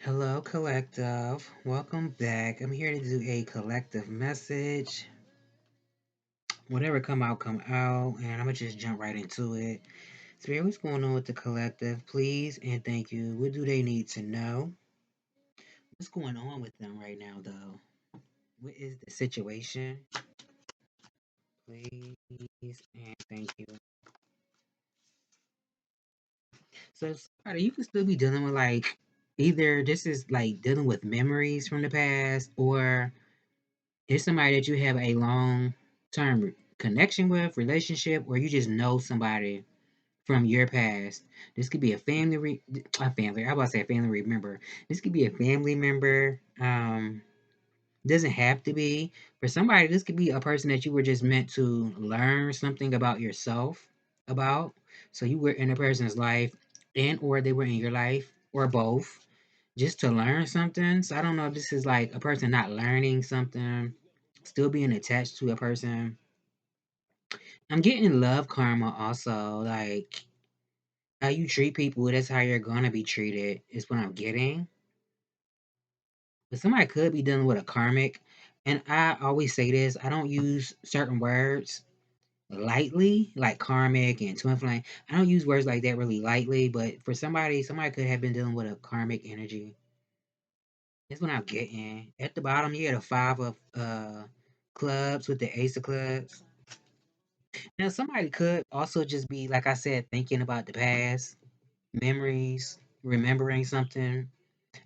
Hello, collective. Welcome back. I'm here to do a collective message. Whatever come out, and I'm gonna just jump right into it. Spirit, what's going on with the collective? Please and thank you. What do they need to know? What's going on with them right now, though? What is the situation? Please and thank you. So, somebody, you can still be dealing with either this is like dealing with memories from the past, or it's somebody that you have a long term connection with, relationship, or you just know somebody from your past. This could be a family. How about I say a family member? This could be a family member. Doesn't have to be for somebody. This could be a person that you were just meant to learn something about yourself about. So you were in a person's life, and or they were in your life, or both, just to learn something. So I don't know if this is like a person not learning something, still being attached to a person. I'm getting love karma also. Like how you treat people, that's how you're gonna be treated, is what I'm getting. But somebody could be dealing with a karmic. And I always say this, I don't use certain words lightly, like karmic and twin flame. I don't use words like that really lightly, but for somebody could have been dealing with a karmic energy. That's what I'm getting. At the bottom, you had a five of clubs with the ace of clubs. Now, somebody could also just be, like I said, thinking about the past, memories, remembering something.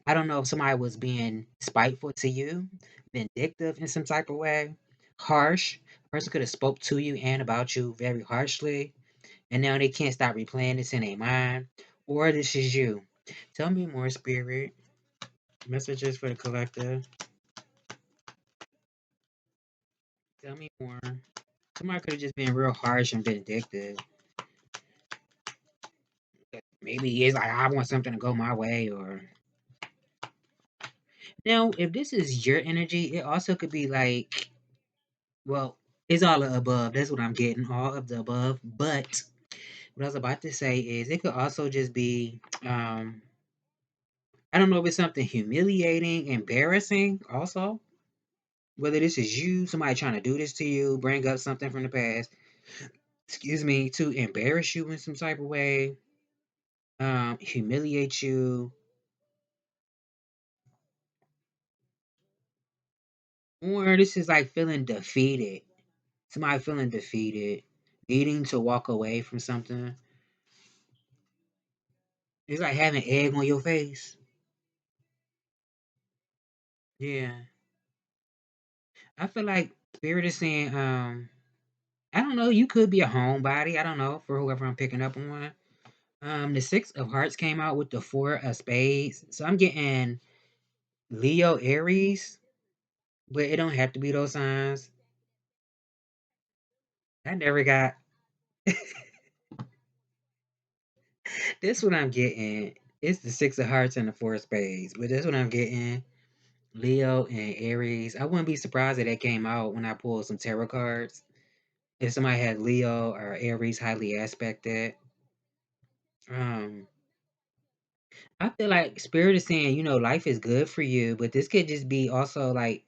I don't know if somebody was being spiteful to you, vindictive in some type of way, harsh. A person could have spoke to you and about you very harshly, and now they can't stop replaying this in their mind. Or this is you. Tell me more, spirit. Messages for the collective. Tell me more. Somebody could have just been real harsh and vindictive. Maybe it's like I want something to go my way, or now if this is your energy, it also could be like, well, it's all of the above. That's what I'm getting, all of the above. But what I was about to say is it could also just be, I don't know if it's something humiliating, embarrassing, also. Whether this is you, somebody trying to do this to you, bring up something from the past, excuse me, to embarrass you in some type of way, humiliate you, or this is like feeling defeated. Somebody feeling defeated, needing to walk away from something. It's like having egg on your face. Yeah. I feel like spirit is saying, I don't know, you could be a homebody. I don't know, for whoever I'm picking up on. The six of hearts came out with the four of spades. So I'm getting Leo, Aries, but it don't have to be those signs. I never got this what I'm getting. It's the six of hearts and the four of spades, but that's what I'm getting. Leo and Aries. I wouldn't be surprised if that came out when I pulled some tarot cards. If somebody had Leo or Aries highly aspected. Um, I feel like spirit is saying, life is good for you, but this could just be also like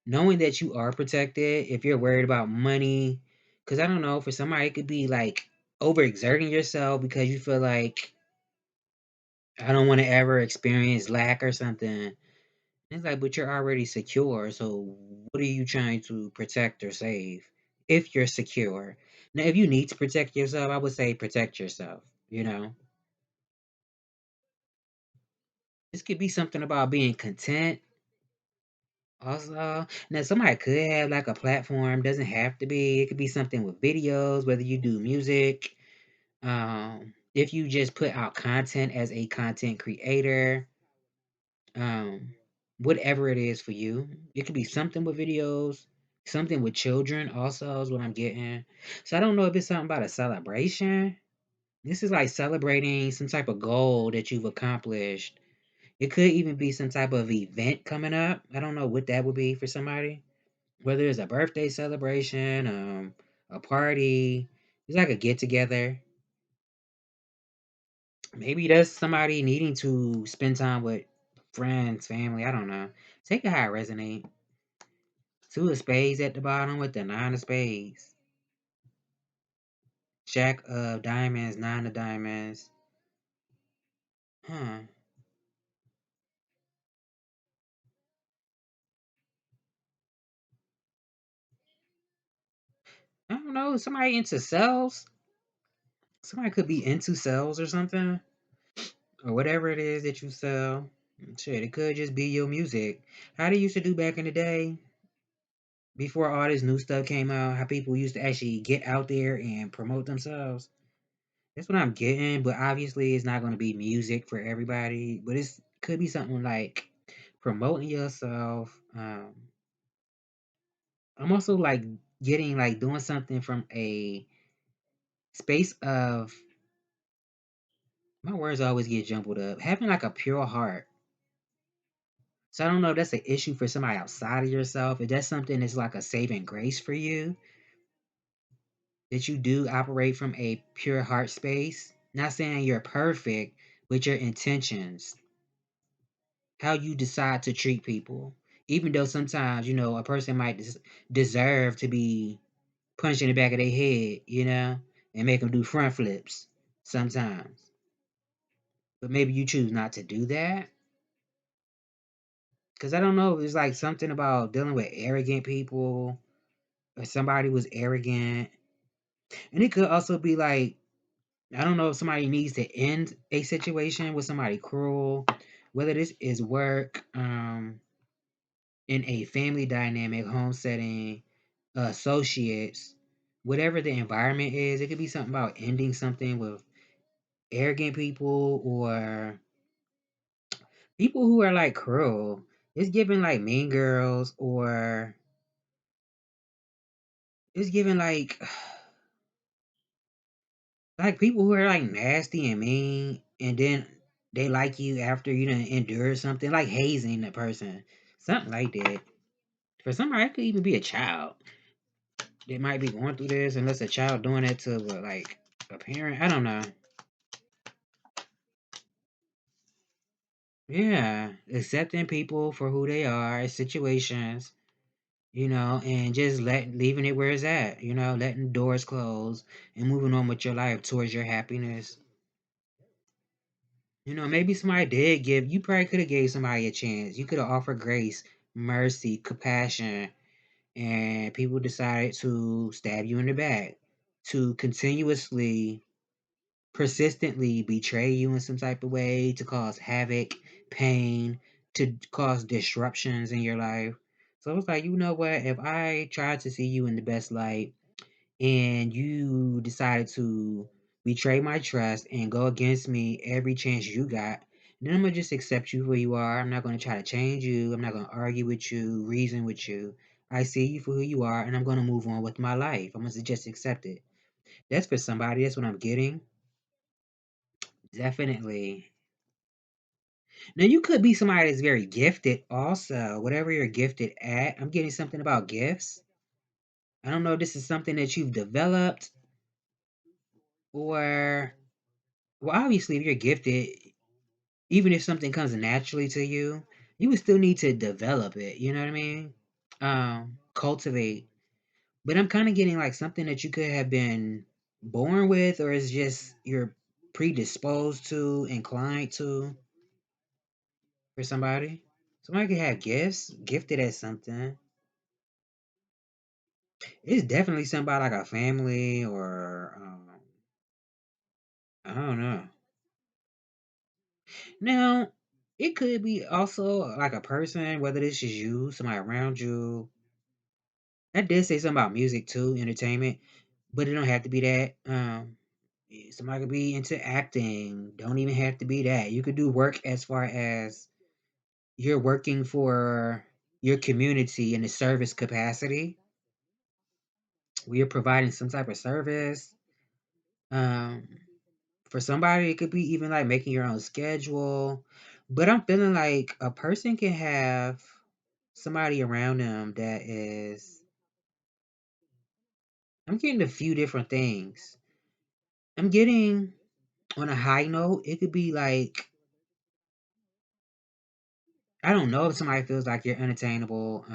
knowing that you are protected if you're worried about money. Because I don't know, for somebody, it could be like overexerting yourself because you feel like I don't want to ever experience lack or something. It's like, but you're already secure. So what are you trying to protect or save if you're secure? Now, if you need to protect yourself, I would say protect yourself, you know? This could be something about being content. Also, now somebody could have like a platform, doesn't have to be. It could be something with videos, whether you do music, if you just put out content as a content creator, um, whatever it is for you. It could be something with videos, something with children also is what I'm getting. So I don't know if it's something about a celebration. This is like celebrating some type of goal that you've accomplished. It could even be some type of event coming up. I don't know what that would be for somebody. Whether it's a birthday celebration, a party, it's like a get together. Maybe that's somebody needing to spend time with friends, family, I don't know. Take it how it resonate. Two of spades at the bottom with the nine of spades. Jack of diamonds, nine of diamonds. Huh. I don't know. Somebody into cells? Somebody could be into cells or something. Or whatever it is that you sell. Shit, it could just be your music. How they used to do back in the day, before all this new stuff came out, how people used to actually get out there and promote themselves. That's what I'm getting, but obviously it's not going to be music for everybody. But it could be something like promoting yourself. I'm also like getting like doing something from a space of, my words always get jumbled up. Having like a pure heart. So I don't know if that's an issue for somebody outside of yourself. If that's something that's like a saving grace for you, that you do operate from a pure heart space. Not saying you're perfect, but your intentions, how you decide to treat people. Even though sometimes, a person might deserve to be punched in the back of their head, and make them do front flips sometimes. But maybe you choose not to do that. Because I don't know, it's like something about dealing with arrogant people, or somebody was arrogant. And it could also be like, I don't know if somebody needs to end a situation with somebody cruel, whether this is work, in a family dynamic, home setting, associates, whatever the environment is. It could be something about ending something with arrogant people or people who are like cruel. It's giving like mean girls, or it's giving like people who are like nasty and mean, and then they like you after you done endure something, like hazing the person, something like that. For somebody, it could even be a child. They might be going through this, unless a child doing it to like a parent. I don't know. Yeah, accepting people for who they are, situations, and just leaving it where it's at. Letting doors close and moving on with your life towards your happiness. Maybe somebody did give you, probably could have gave somebody a chance. You could have offered grace, mercy, compassion, and people decided to stab you in the back, to continuously, persistently betray you in some type of way, to cause havoc, pain, to cause disruptions in your life. So it's like, you know what? If I tried to see you in the best light, and you decided to betray my trust and go against me every chance you got, then I'm gonna just accept you who you are. I'm not gonna try to change you. I'm not gonna argue with you, reason with you. I see you for who you are, and I'm gonna move on with my life. I'm gonna just accept it. That's for somebody. That's what I'm getting. Definitely. Now you could be somebody that's very gifted also. Whatever you're gifted at. I'm getting something about gifts. I don't know if this is something that you've developed, or, well, obviously if you're gifted, even if something comes naturally to you, you would still need to develop it. You know what I mean? Cultivate. But I'm kind of getting like something that you could have been born with, or is just you're predisposed to, inclined to, for somebody. Somebody could have gifts, gifted at something. It's definitely somebody like a family, or I don't know. Now, it could be also like a person, whether this is you, somebody around you. I did say something about music too, entertainment, but it don't have to be that. Somebody could be into acting. Don't even have to be that. You could do work as far as you're working for your community in a service capacity. We are providing some type of service. Um, for somebody, it could be even like making your own schedule. But I'm feeling like a person can have somebody around them that is. I'm getting a few different things. I'm getting, on a high note, it could be like I don't know if somebody feels like you're unattainable,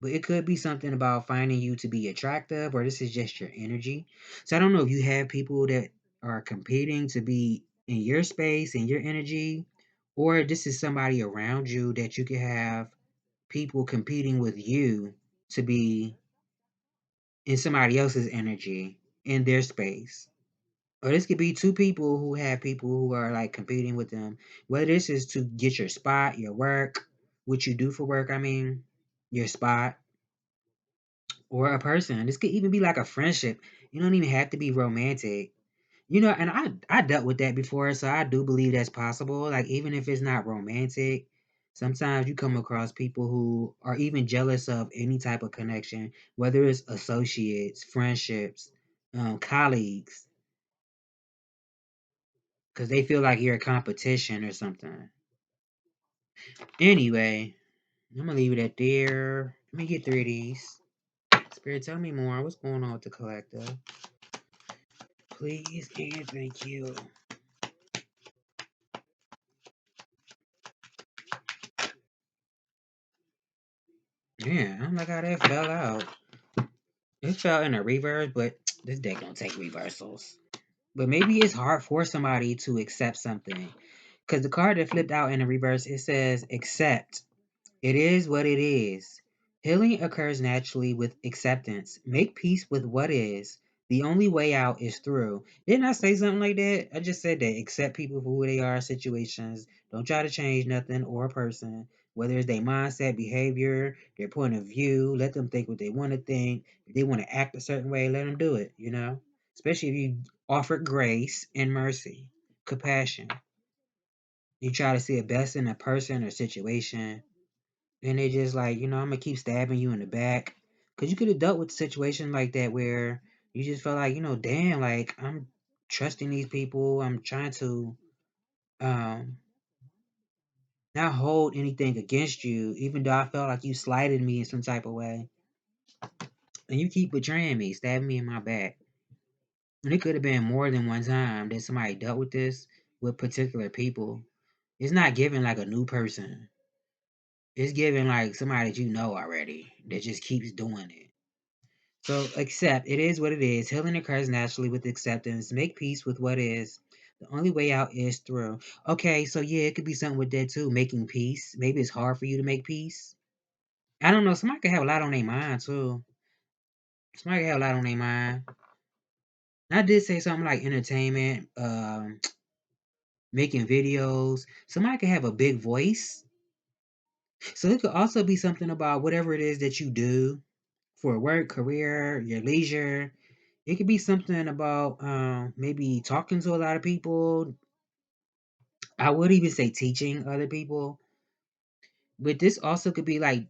but it could be something about finding you to be attractive, or this is just your energy. So I don't know if you have people that are competing to be in your space and your energy, or this is somebody around you that you could have people competing with you to be in somebody else's energy in their space. Or this could be two people who have people who are like competing with them. Whether this is to get your spot, your work, what you do for work, I mean, your spot, or a person. This could even be like a friendship. You don't even have to be romantic. And I dealt with that before, so I do believe that's possible. Like even if it's not romantic, sometimes you come across people who are even jealous of any type of connection, whether it's associates, friendships, colleagues, because they feel like you're a competition or something. Anyway, I'm gonna leave it at there. Let me get 3 of these. Spirit, tell me more. What's going on with the collective? Please and thank you. Yeah, I'm like how that fell out. It fell in a reverse, but this deck don't take reversals. But maybe it's hard for somebody to accept something. Because the card that flipped out in the reverse, it says accept. It is what it is. Healing occurs naturally with acceptance. Make peace with what is. The only way out is through. Didn't I say something like that? I just said that. Accept people for who they are, situations. Don't try to change nothing or a person. Whether it's their mindset, behavior, their point of view, let them think what they want to think. If they want to act a certain way, let them do it. Especially if you offer grace and mercy, compassion. You try to see the best in a person or situation, and they just like, I'm gonna keep stabbing you in the back. Cause you could have dealt with a situation like that where you just felt like, damn, like I'm trusting these people. I'm trying to um not hold anything against you, even though I felt like you slighted me in some type of way. And you keep betraying me, stabbing me in my back. And it could have been more than one time that somebody dealt with this with particular people. It's not giving like a new person. It's giving like somebody that you know already that just keeps doing it. So accept. It is what it is. Healing occurs naturally with acceptance. Make peace with what is. The only way out is through. Okay, so yeah, it could be something with that too. Making peace. Maybe it's hard for you to make peace. I don't know. Somebody could have a lot on their mind too. Somebody could have a lot on their mind. And I did say something like entertainment, making videos. Somebody could have a big voice. So it could also be something about whatever it is that you do for work, career, your leisure. It could be something about maybe talking to a lot of people. I would even say teaching other people. But this also could be like,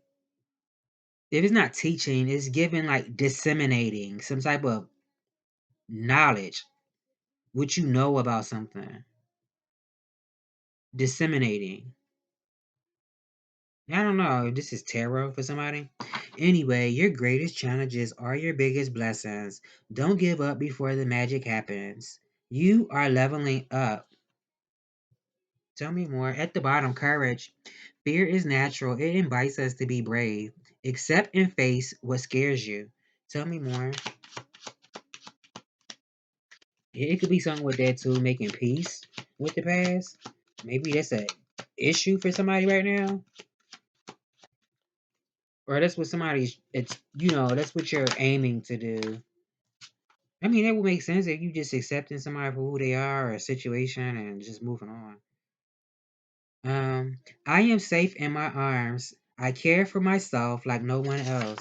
if it's not teaching, it's giving like disseminating some type of knowledge, what you know about something. Disseminating. I don't know if this is tarot for somebody. Anyway, your greatest challenges are your biggest blessings. Don't give up before the magic happens. You are leveling up. Tell me more. At the bottom, courage. Fear is natural. It invites us to be brave. Accept and face what scares you. Tell me more. It could be something with that too, making peace with the past. Maybe that's a issue for somebody right now. Or that's what somebody's that's what you're aiming to do. I mean, that would make sense if you just accepting somebody for who they are or a situation and just moving on. I am safe in my arms. I care for myself like no one else.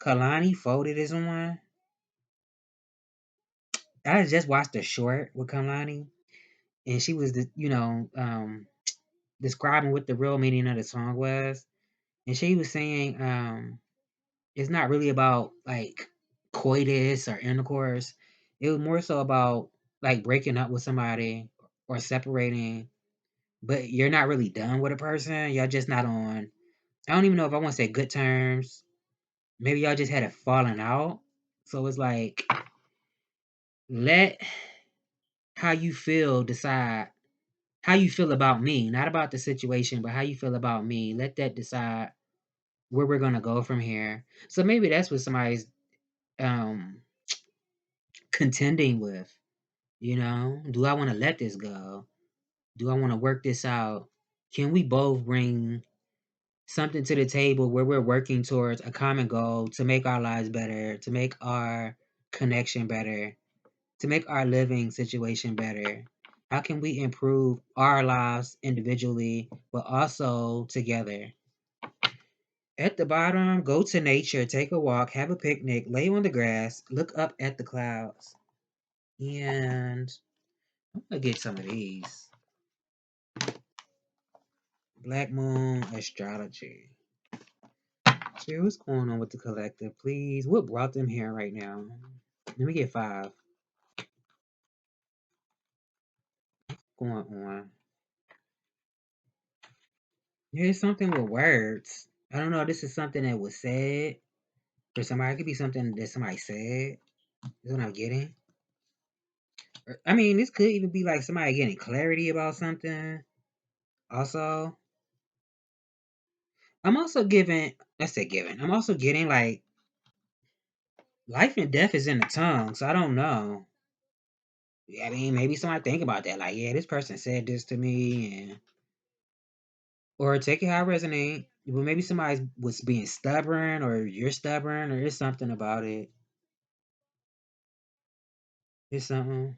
Kalani folded is on. I just watched a short with Kalani, and she was describing what the real meaning of the song was, and she was saying it's not really about like coitus or intercourse. It was more so about like breaking up with somebody or separating, but you're not really done with a person. Y'all just not on. I don't even know if I want to say good terms. Maybe y'all just had a falling out. So it's like let how you feel decide how you feel about me, not about the situation, but how you feel about me. Let that decide where we're gonna go from here. So maybe that's what somebody's um contending with. You know, do I want to let this go? Do I want to work this out? Can we both bring something to the table where we're working towards a common goal to make our lives better, to make our connection better, to make our living situation better? How can we improve our lives individually, but also together? At the bottom, go to nature, take a walk, have a picnic, lay on the grass, look up at the clouds. And I'm gonna get some of these. Black Moon Astrology. See what's going on with the collective, please. What brought them here right now? Let me get 5. Going on. Here's something with words. I don't know. This is something that was said for somebody. It could be something that somebody said. That's what I'm getting. I mean, this could even be like somebody getting clarity about something. Also, I'm also giving. Let's say giving. I'm also getting like life and death is in the tongue, so I don't know. I mean, maybe somebody think about that. Like, yeah, this person said this to me, and or take it how it resonate. But maybe somebody was being stubborn, or you're stubborn, or there's something about it. It's something.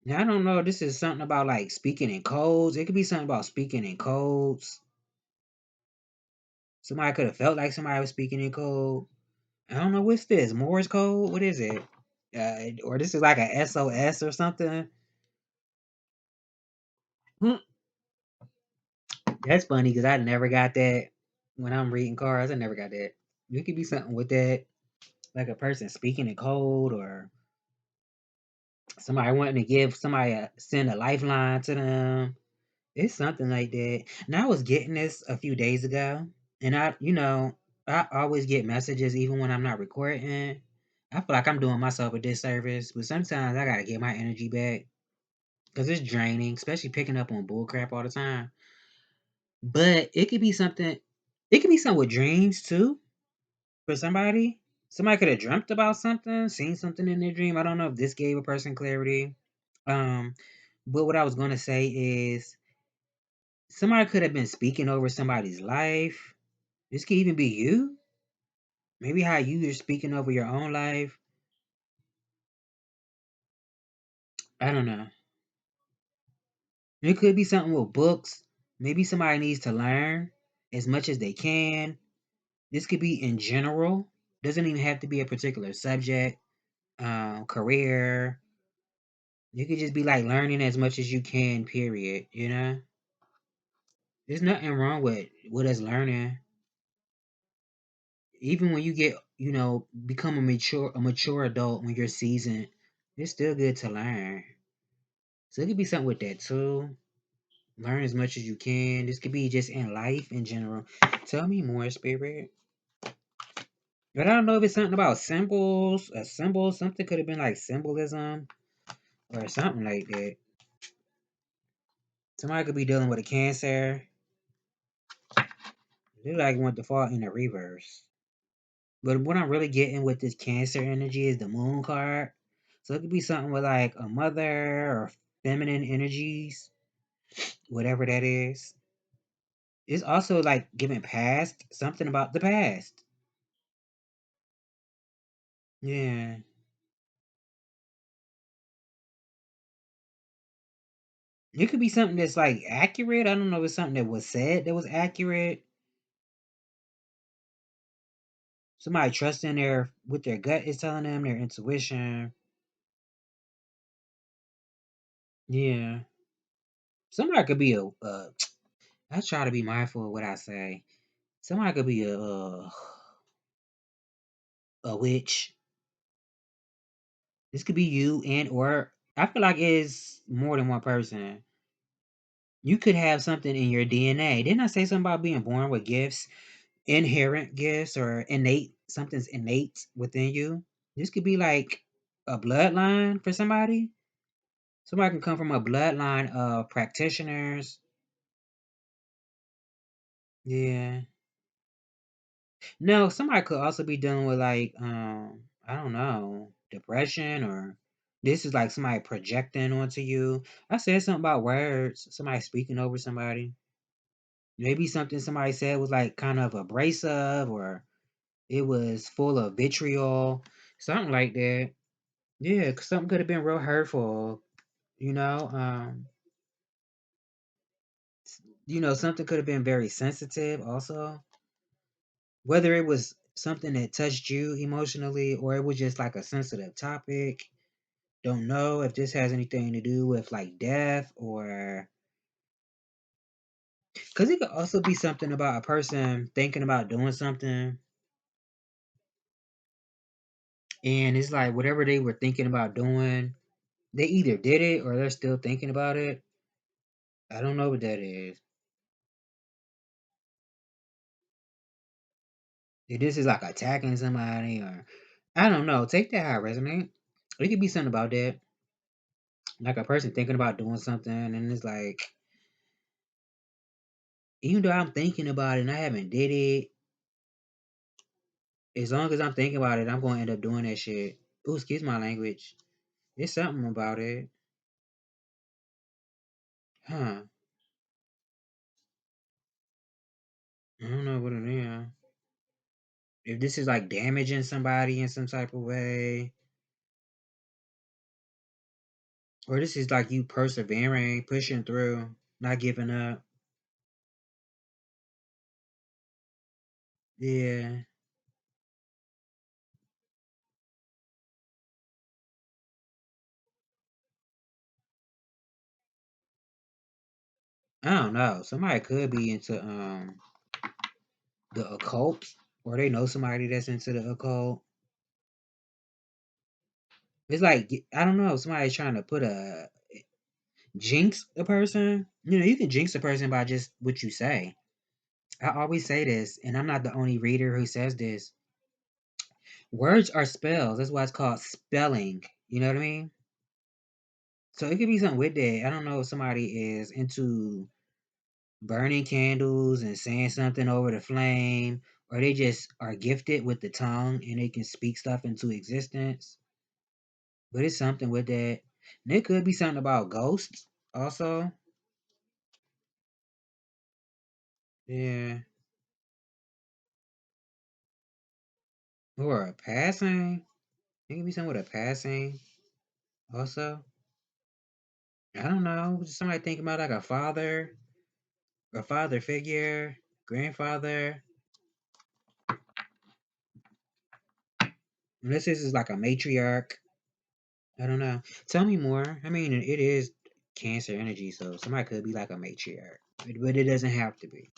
Now I don't know. This is something about like speaking in codes. It could be something about speaking in codes. Somebody could have felt like somebody was speaking in code. I don't know what's this. Morse code. What is it? Or this is like a SOS or something. Hmm. That's funny because I never got that when I'm reading cards. I never got that. It could be something with that, like a person speaking in code, or somebody wanting to give somebody send a lifeline to them. It's something like that. And I was getting this a few days ago, and I always get messages even when I'm not recording. I feel like I'm doing myself a disservice, but sometimes I gotta get my energy back because it's draining, especially picking up on bullcrap all the time. But it could be something. It could be something with dreams too for somebody. Somebody could have dreamt about something, seen something in their dream. I don't know if this gave a person clarity. Um, but what I was gonna say is somebody could have been speaking over somebody's life. This could even be you. Maybe how you are speaking over your own life. I don't know. It could be something with books. Maybe somebody needs to learn as much as they can. This could be in general. Doesn't even have to be a particular subject, career. You could just be like learning as much as you can, period. You know? There's nothing wrong with us learning. Even when you get, become a mature adult when you're seasoned, it's still good to learn. So it could be something with that too. Learn as much as you can. This could be just in life in general. Tell me more, spirit. But I don't know if it's something about symbols, a symbol, something could have been like symbolism or something like that. Somebody could be dealing with a cancer. They like want to fall in the reverse. But what I'm really getting with this cancer energy is the moon card. So it could be something with like a mother or feminine energies, whatever that is. It's also like giving past, something about the past. Yeah. It could be something that's like accurate. I don't know if it's something that was said that was accurate. Somebody trusting their what their gut is telling them, their intuition. Yeah. Somebody could be I try to be mindful of what I say. Somebody could be a witch. This could be you and or I feel like it's more than one person. You could have something in your DNA. Didn't I say something about being born with gifts, inherent gifts, or innate? Something's innate within you. This could be like a bloodline for somebody. Somebody can come from a bloodline of practitioners. Yeah. No, somebody could also be dealing with like I don't know, depression, or this is like somebody projecting onto you. I said something about words, somebody speaking over somebody. Maybe something somebody said was like kind of abrasive, or it was full of vitriol, something like that. Yeah, 'cause something could have been real hurtful, you know. Something could have been very sensitive also. Whether it was something that touched you emotionally or it was just like a sensitive topic. Don't know if this has anything to do with like death, or because it could also be something about a person thinking about doing something, and it's like whatever they were thinking about doing, they either did it or they're still thinking about it. I don't know what that is. If this is like attacking somebody, or I don't know. Take that how it resonates. It could be something about that. Like a person thinking about doing something, and it's like, even though I'm thinking about it and I haven't did it, as long as I'm thinking about it, I'm gonna end up doing that shit. Ooh, excuse my language. It's something about it. Huh. I don't know what it is. If this is like damaging somebody in some type of way, or this is like you persevering, pushing through, not giving up. Yeah. I don't know. Somebody could be into the occult, or they know somebody that's into the occult. It's like I don't know. Somebody's trying to put a jinx a person. You can jinx a person by just what you say. I always say this, and I'm not the only reader who says this. Words are spells. That's why it's called spelling. You know what I mean? So it could be something with that. I don't know if somebody is into burning candles and saying something over the flame, or they just are gifted with the tongue and they can speak stuff into existence. But it's something with that. And it could be something about ghosts also. Yeah. Or a passing. It could be something with a passing also. I don't know. Somebody thinking about like a father figure, grandfather. Unless this is like a matriarch. I don't know. Tell me more. I mean, it is Cancer energy, so somebody could be like a matriarch, but it doesn't have to be.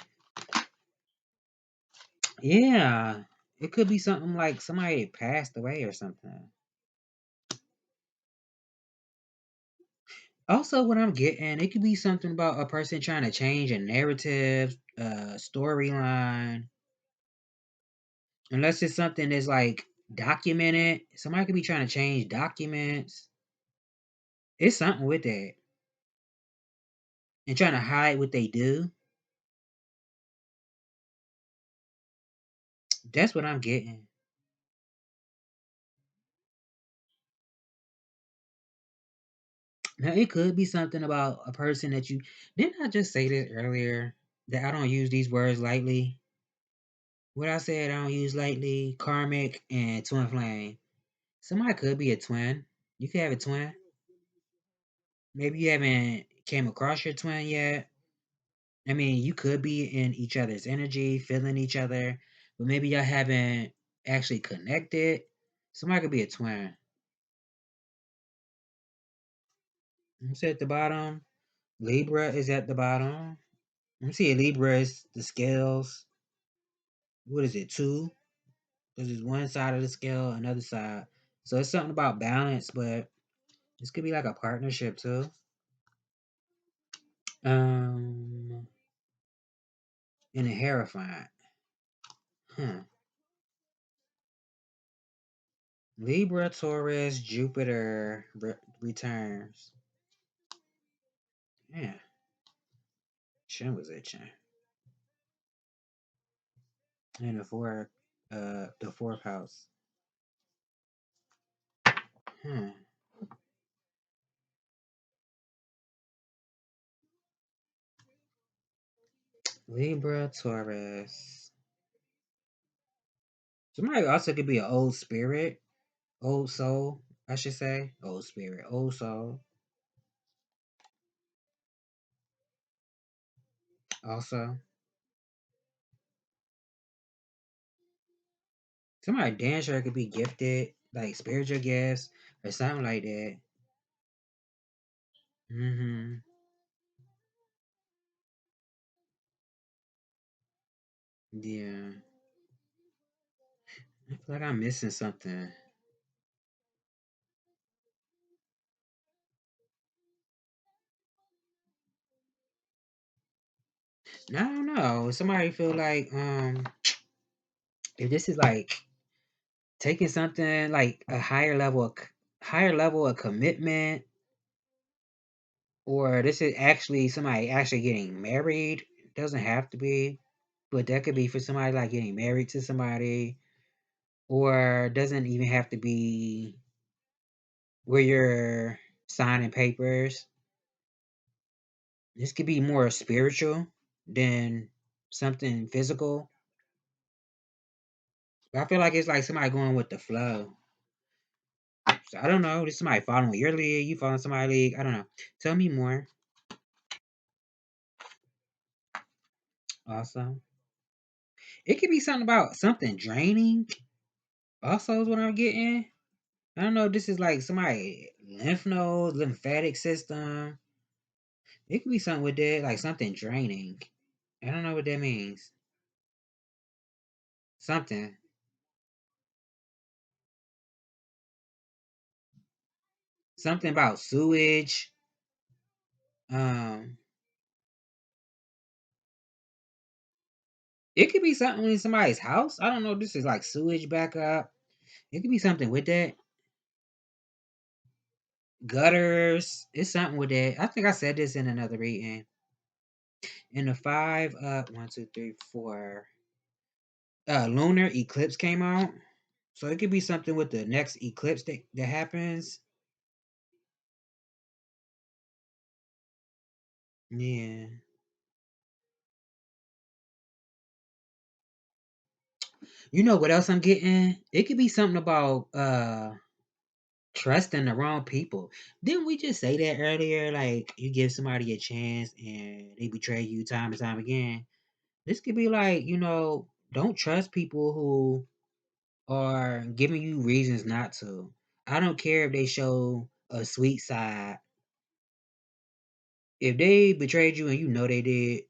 Yeah, it could be something like somebody passed away or something. Also, what I'm getting, it could be something about a person trying to change a narrative, storyline. Unless it's something that's like documented, somebody could be trying to change documents. It's something with that, and trying to hide what they do. That's what I'm getting. Now it could be something about a person that you didn't I just say this earlier that I don't use these words lightly. What I said I don't use lightly, karmic and twin flame. Somebody could be a twin. You could have a twin. Maybe you haven't came across your twin yet. I mean, you could be in each other's energy, feeling each other, but maybe y'all haven't actually connected. Somebody could be a twin. It's at the bottom. Libra is at the bottom. Let me see. Libra is the scales. What is it? Two? Because there's one side of the scale, another side. So it's something about balance, but this could be like a partnership too. Um, and a hierophant. Huh. Libra, Taurus, Jupiter returns. Yeah, chin was itching. And the fourth house. Hmm. Libra, Taurus. Somebody also could be an old spirit, old soul, I should say. Old spirit, old soul. Also, somebody dancer could be gifted, like spiritual gifts or something like that. Mm-hmm. Yeah. I feel like I'm missing something. I don't know. Somebody feel like if this is like taking something like a higher level of commitment, or this is actually somebody actually getting married. Doesn't have to be, but that could be for somebody like getting married to somebody, or doesn't even have to be where you're signing papers. This could be more spiritual than something physical. But I feel like it's like somebody going with the flow. So I don't know. This somebody following your lead. You following somebody's lead. I don't know. Tell me more. Also, it could be something about something draining. Also, is what I'm getting. I don't know. If this is like somebody lymph nodes, lymphatic system. It could be something with that, like something draining. I don't know what that means. Something, something about sewage. Um, it could be something in somebody's house. I don't know. This is like sewage backup. It could be something with that. Gutters. It's something with that. I think I said this in another reading. In the five, one, two, three, four. Lunar eclipse came out. So it could be something with the next eclipse that happens. Yeah. You know what else I'm getting? It could be something about trusting the wrong people. Didn't we just say that earlier? Like you give somebody a chance and they betray you time and time again. This could be like, don't trust people who are giving you reasons not to. I don't care if they show a sweet side. If they betrayed you and you know they did,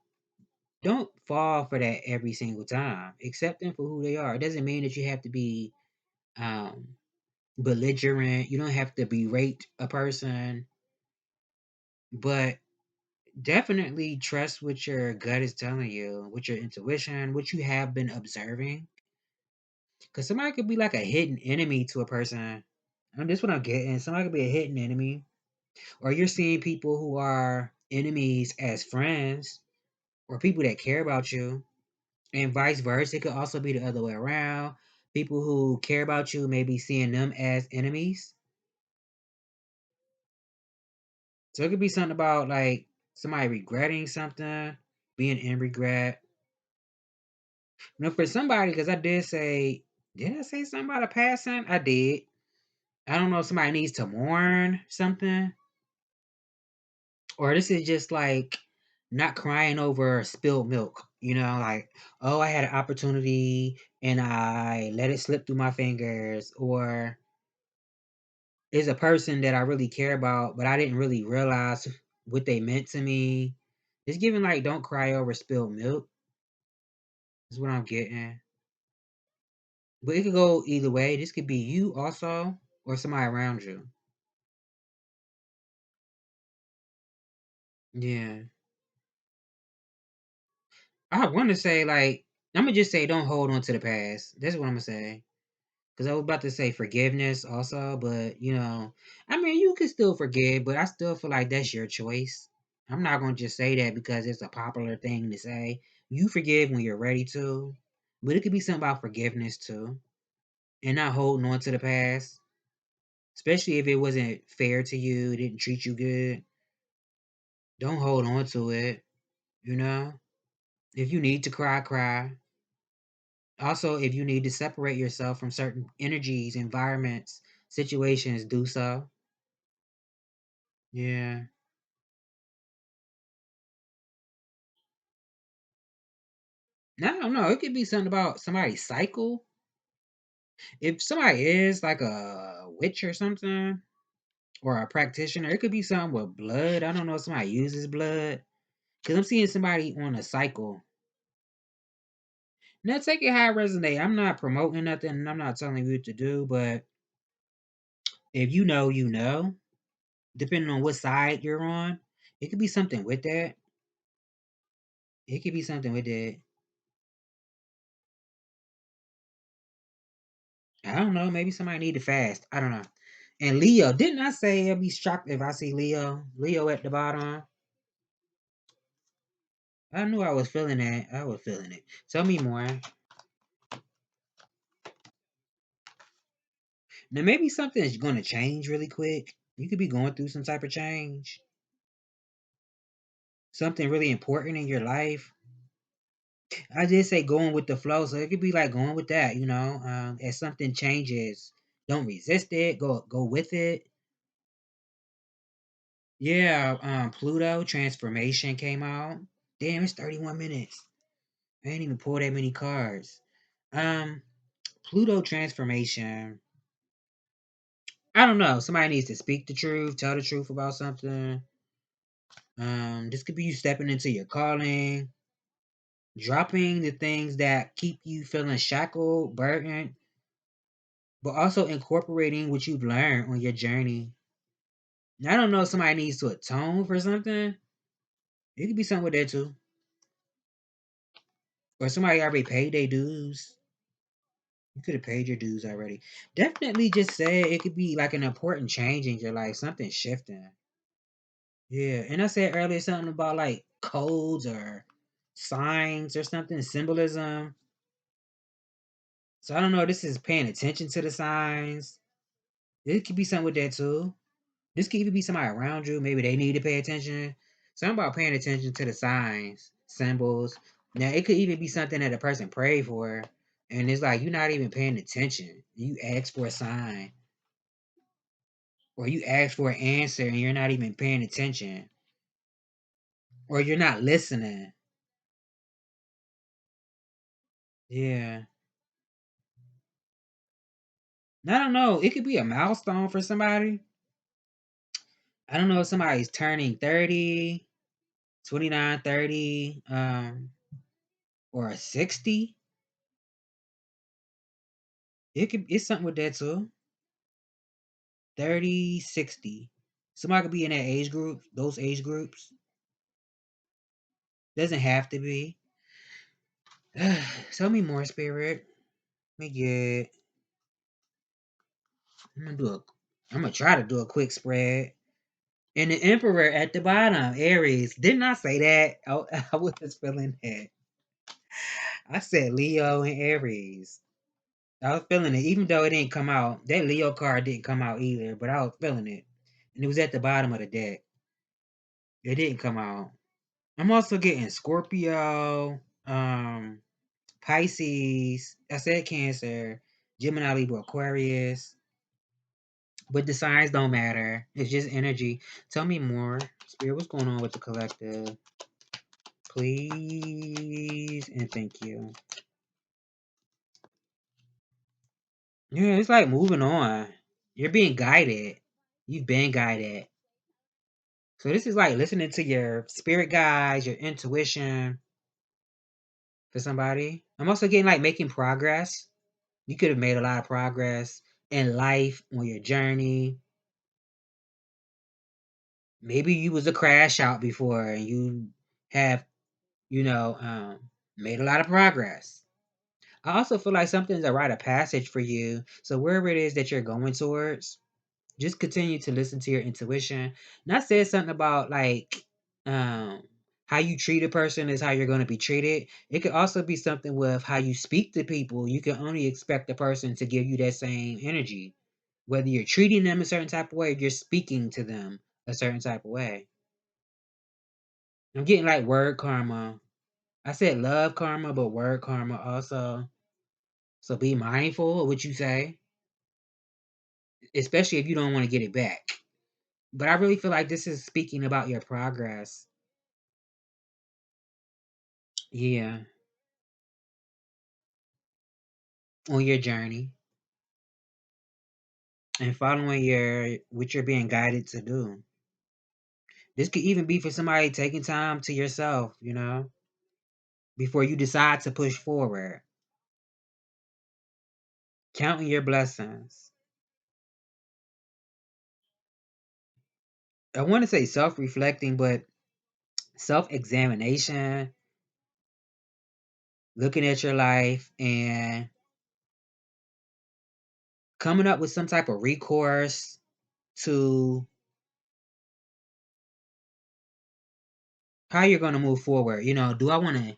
don't fall for that every single time. Accept them for who they are. It doesn't mean that you have to be um belligerent. You don't have to berate a person, but definitely trust what your gut is telling you, what your intuition, what you have been observing. Because somebody could be like a hidden enemy to a person. And this is what I'm getting. Somebody could be a hidden enemy. Or you're seeing people who are enemies as friends or people that care about you. And vice versa. It could also be the other way around. People who care about you may be seeing them as enemies. So it could be something about like somebody regretting something, being in regret. For somebody, because I did I say something about a passing? I did. I don't know if somebody needs to mourn something, or this is just like not crying over spilled milk. Like, oh, I had an opportunity and I let it slip through my fingers, or is a person that I really care about, but I didn't really realize what they meant to me. It's giving like don't cry over spilled milk. Is what I'm getting. But it could go either way. This could be you also or somebody around you. Yeah. I want to say like I'm gonna just say don't hold on to the past. That's what I'm gonna say. Cause I was about to say forgiveness also, but I mean you can still forgive, but I still feel like that's your choice. I'm not gonna just say that because it's a popular thing to say. You forgive when you're ready to, but it could be something about forgiveness too, and not holding on to the past, especially if it wasn't fair to you, didn't treat you good. Don't hold on to it. You know, if you need to cry, cry. Also, if you need to separate yourself from certain energies, environments, situations, do so. Yeah. I don't know. It could be something about somebody's cycle. If somebody is like a witch or something, or a practitioner, it could be something with blood. I don't know if somebody uses blood. Because I'm seeing somebody on a cycle. Now, take it how it resonate. I'm not promoting nothing and I'm not telling you what to do, but if you know, you know, depending on what side you're on, it could be something with that. It could be something with that. I don't know. Maybe somebody need to fast. I don't know. And Leo, didn't I say I'll be shocked if I see Leo? Leo at the bottom. I knew I was feeling that. I was feeling it. Tell me more. Now, maybe something is going to change really quick. You could be going through some type of change. Something really important in your life. I did say going with the flow, so it could be like going with that, you know. As something changes, don't resist it. Go with it. Yeah, Pluto transformation came out. Damn, it's 31 minutes. I ain't even pulled that many cards. Um, Pluto transformation. I don't know. Somebody needs to speak the truth, tell the truth about something. This could be you stepping into your calling, dropping the things that keep you feeling shackled, burdened, but also incorporating what you've learned on your journey. Now, I don't know if somebody needs to atone for something. It could be something with that too. Or somebody already paid their dues. You could have paid your dues already. Definitely just say it could be like an important change in your life, something shifting. Yeah. And I said earlier something about like codes or signs or something, symbolism. So I don't know. This is paying attention to the signs. It could be something with that too. This could even be somebody around you. Maybe they need to pay attention. Something about paying attention to the signs, symbols. Now it could even be something that a person prayed for, and it's like you're not even paying attention. You ask for a sign, or you ask for an answer, and you're not even paying attention, or you're not listening. Yeah, I don't know. It could be a milestone for somebody. I don't know if somebody's turning 30, 29, 30, or 60. It's something with that too. 30, 60. Somebody could be in that age group, those age groups. Doesn't have to be. Tell me more, spirit. Let me get. I'm gonna do a. I'm gonna try to do a quick spread. And the Emperor at the bottom, Aries. Didn't I say that? Oh, I was just feeling that. I said Leo and Aries. I was feeling it, even though it didn't come out. That Leo card didn't come out either, but I was feeling it, and it was at the bottom of the deck. It didn't come out. I'm also getting Scorpio, Pisces. I said Cancer, Gemini, Libra, Aquarius. But the signs don't matter. It's just energy. Tell me more, Spirit. What's going on with the collective? Please and thank you. Yeah, it's like moving on. You're being guided. You've been guided. So this is like listening to your spirit guides, your intuition for somebody. I'm also getting like making progress. You could have made a lot of progress in life on your journey. Maybe you was a crash out before and you have, you know, made a lot of progress. I also feel like something's a rite of passage for you. So wherever it is that you're going towards, just continue to listen to your intuition. And I said something about like um how you treat a person is how you're going to be treated. It could also be something with how you speak to people. You can only expect the person to give you that same energy, whether you're treating them a certain type of way or you're speaking to them a certain type of way. I'm getting like word karma. I said love karma, but word karma also. So be mindful of what you say, especially if you don't want to get it back. But I really feel like this is speaking about your progress. Yeah, on your journey and following your what you're being guided to do. This could even be for somebody taking time to yourself, before you decide to push forward. Counting your blessings. I want to say self-reflecting, but self-examination, looking at your life and coming up with some type of recourse to how you're going to move forward. Do I want to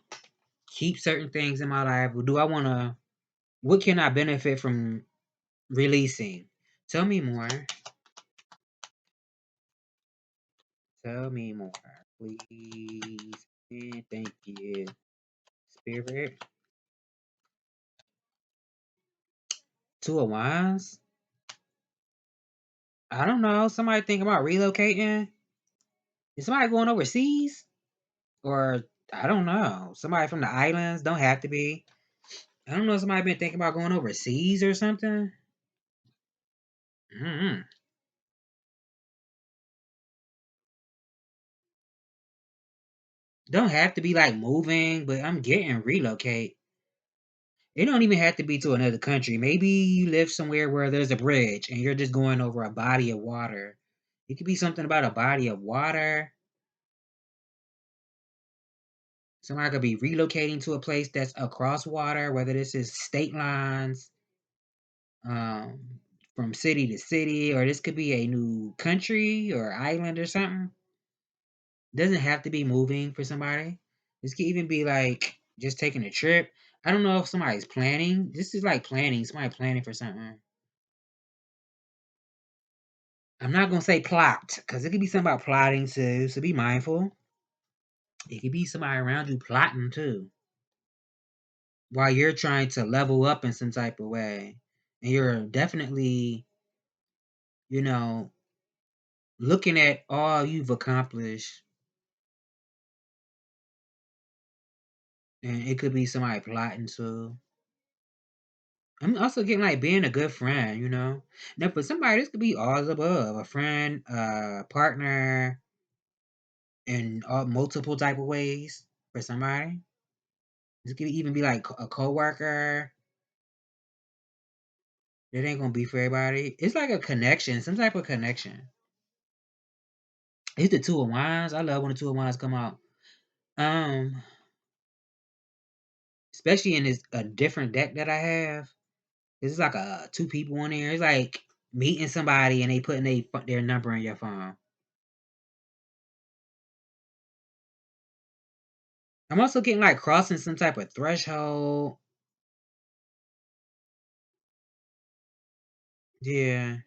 keep certain things in my life, or do I want to, what can I benefit from releasing? Tell me more. Tell me more, please. And thank you, Spirit. Two of Wands. I don't know. Somebody think about relocating? Is somebody going overseas? Or I don't know. Somebody from the islands? Don't have to be. I don't know. Somebody been thinking about going overseas or something? Mm-hmm. Don't have to be like moving, but I'm getting relocate. It don't even have to be to another country. Maybe you live somewhere where there's a bridge and you're just going over a body of water. It could be something about a body of water. Somebody could be relocating to a place that's across water, whether this is state lines, um, from city to city, or this could be a new country or island or something. Doesn't have to be moving for somebody. This could even be like just taking a trip. I don't know if somebody's planning. This is like planning. Somebody planning for something. I'm not gonna say plot because it could be something about plotting too. So be mindful. It could be somebody around you plotting too, while you're trying to level up in some type of way, and you're definitely, you know, looking at all you've accomplished, and it could be somebody plotting too. I'm also getting like being a good friend. Now for somebody, this could be all of the above: a friend, partner, in all multiple type of ways for somebody. This could even be like a coworker. It ain't gonna be for everybody. It's like a connection, some type of connection. It's the two of wands. I love when the two of wands come out. Um, Especially in this a different deck that I have. It's like a two people in there. It's like meeting somebody and they putting their number in your phone. I'm also getting like crossing some type of threshold. Yeah.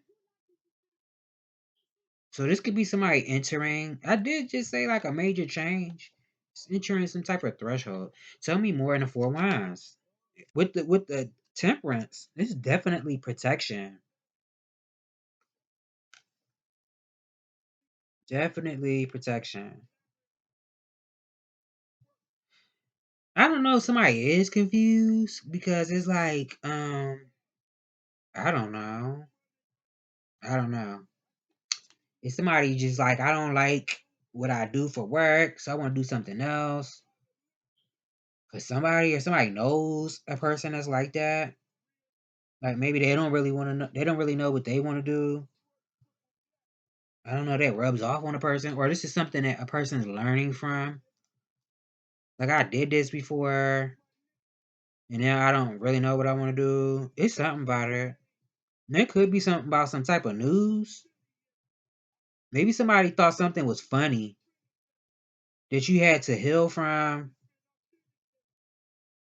So this could be somebody entering. I did just say like a major change. It's entering some type of threshold. Tell me more in the four wands. With the temperance, it's definitely protection. Definitely protection. I don't know if somebody is confused because it's like, I don't know. I don't know. If somebody just like, I don't like what I do for work, so I want to do something else. For somebody, or somebody knows a person that's like that. Like maybe they don't really want to know. They don't really know what they want to do. I don't know. That rubs off on a person, or this is something that a person is learning from. Like I did this before, and now I don't really know what I want to do. It's something about it. There could be something about some type of news. Maybe somebody thought something was funny that you had to heal from,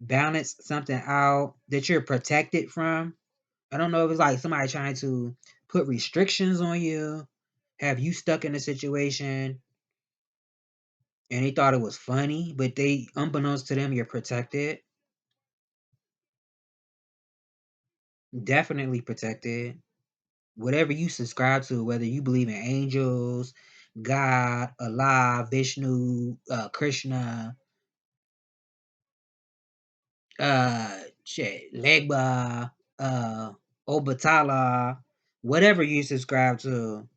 balance something out, that you're protected from. I don't know if it's like somebody trying to put restrictions on you, have you stuck in a situation, and they thought it was funny, but they, unbeknownst to them, you're protected. Definitely protected. Whatever you subscribe to, whether you believe in angels, God, Allah, Vishnu, Krishna, Legba, uh, Obatala, whatever you subscribe to,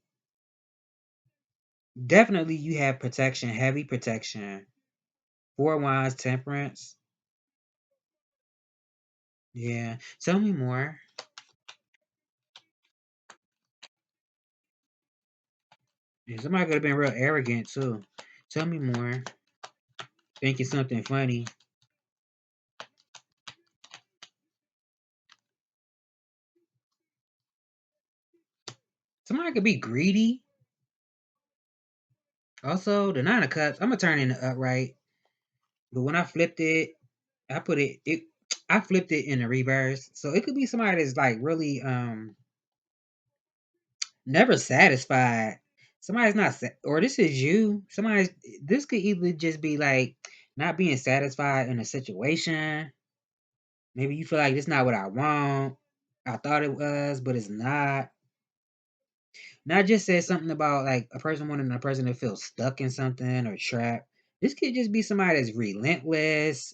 definitely you have protection, heavy protection. Four Wands, Temperance. Yeah. Tell me more. Yeah, somebody could have been real arrogant too. Tell me more. Thinking something funny. Somebody could be greedy. Also, the Nine of Cups. I'm gonna turn in the upright, but when I flipped it, I put it. I flipped it in the reverse, so it could be somebody that's like really never satisfied. Somebody's not, or this is you. Somebody's. This could either just be like not being satisfied in a situation. Maybe you feel like it's not what I want. I thought it was, but it's not. Not just said something about like a person wanting a person to feel stuck in something or trapped. This could just be somebody that's relentless.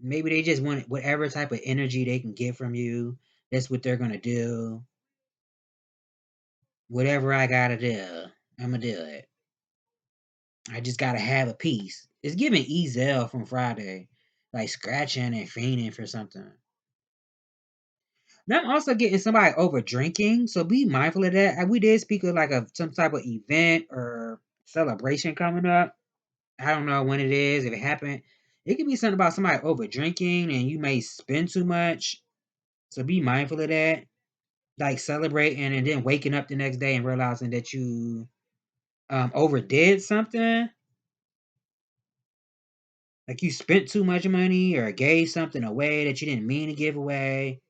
Maybe they just want whatever type of energy they can get from you. That's what they're gonna do. Whatever I gotta do, I'ma do it. I just gotta have a piece. It's giving Ezel from Friday, like scratching and fiending for something. Now I'm also getting somebody over drinking, so be mindful of that. We did speak of like some type of event or celebration coming up. I don't know when it is, if it happened. It could be something about somebody over drinking and you may spend too much. So be mindful of that. Like celebrating and then waking up the next day and realizing that you overdid something. Like you spent too much money or gave something away that you didn't mean to give away.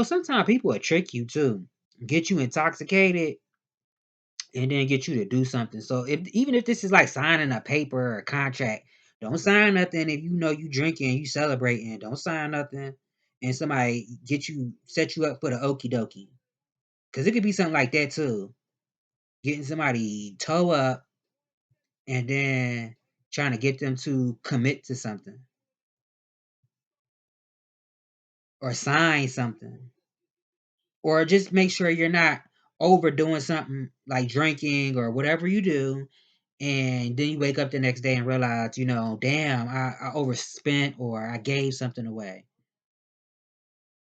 Sometimes people will trick you too, get you intoxicated, and then get you to do something. So even if this is like signing a paper or a contract, don't sign nothing if you know you drinking, you celebrating. Don't sign nothing, and somebody set you up for the okie dokie. Because it could be something like that too. Getting somebody toe up and then trying to get them to commit to something or sign something. Or just make sure you're not overdoing something like drinking or whatever you do, and then you wake up the next day and realize, damn, I overspent or I gave something away.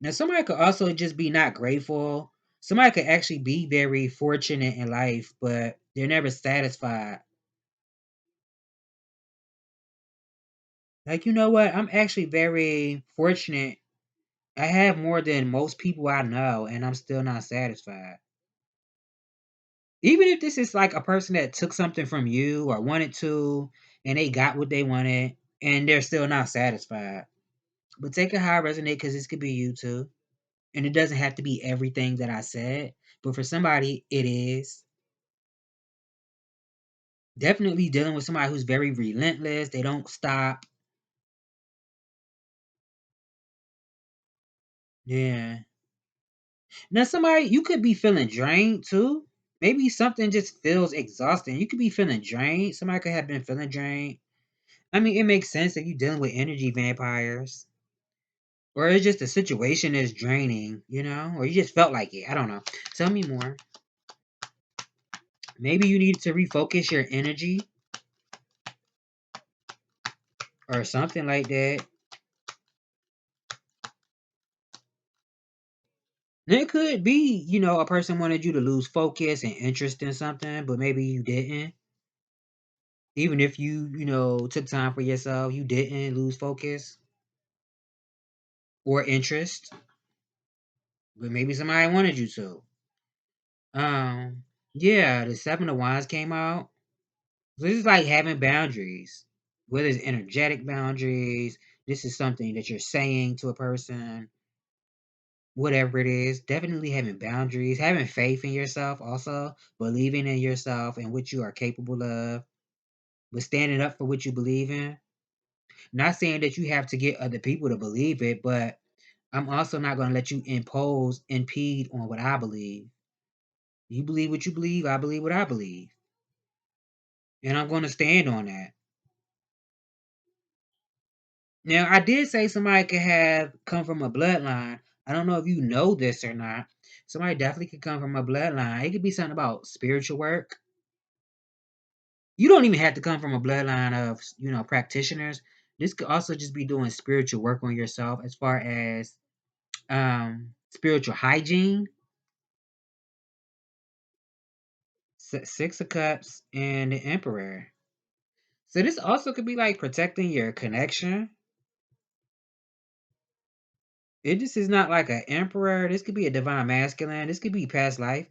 Now, somebody could also just be not grateful. Somebody could actually be very fortunate in life, but they're never satisfied. Like, you know what? I'm actually very fortunate. I have more than most people I know, and I'm still not satisfied. Even if this is like a person that took something from you or wanted to, and they got what they wanted, and they're still not satisfied. But take it how it resonate because this could be you too. And it doesn't have to be everything that I said, but for somebody, it is. Definitely dealing with somebody who's very relentless. They don't stop. Yeah. Now, somebody, you could be feeling drained too. Maybe something just feels exhausting. You could be feeling drained. Somebody could have been feeling drained. I mean, it makes sense that you're dealing with energy vampires. Or it's just a situation that's draining, or you just felt like it. I don't know. Tell me more. Maybe you need to refocus your energy or something like that. And it could be, a person wanted you to lose focus and interest in something, but maybe you didn't. Even if you took time for yourself, you didn't lose focus or interest, but maybe somebody wanted you to. Yeah, the Seven of Wands came out. So this is like having boundaries, whether it's energetic boundaries. This is something that you're saying to a person, whatever it is. Definitely having boundaries, having faith in yourself, also believing in yourself and what you are capable of, but standing up for what you believe in. Not saying that you have to get other people to believe it, but I'm also not going to let you impede on what I believe. You believe what you believe, I believe what I believe. And I'm going to stand on that. Now, I did say somebody could have come from a bloodline. I don't know if you know this or not. Somebody definitely could come from a bloodline. It could be something about spiritual work. You don't even have to come from a bloodline of, practitioners. This could also just be doing spiritual work on yourself as far as spiritual hygiene. Six of Cups and the Emperor. So this also could be like protecting your connection. It just is not like an emperor. This could be a divine masculine. This could be past life.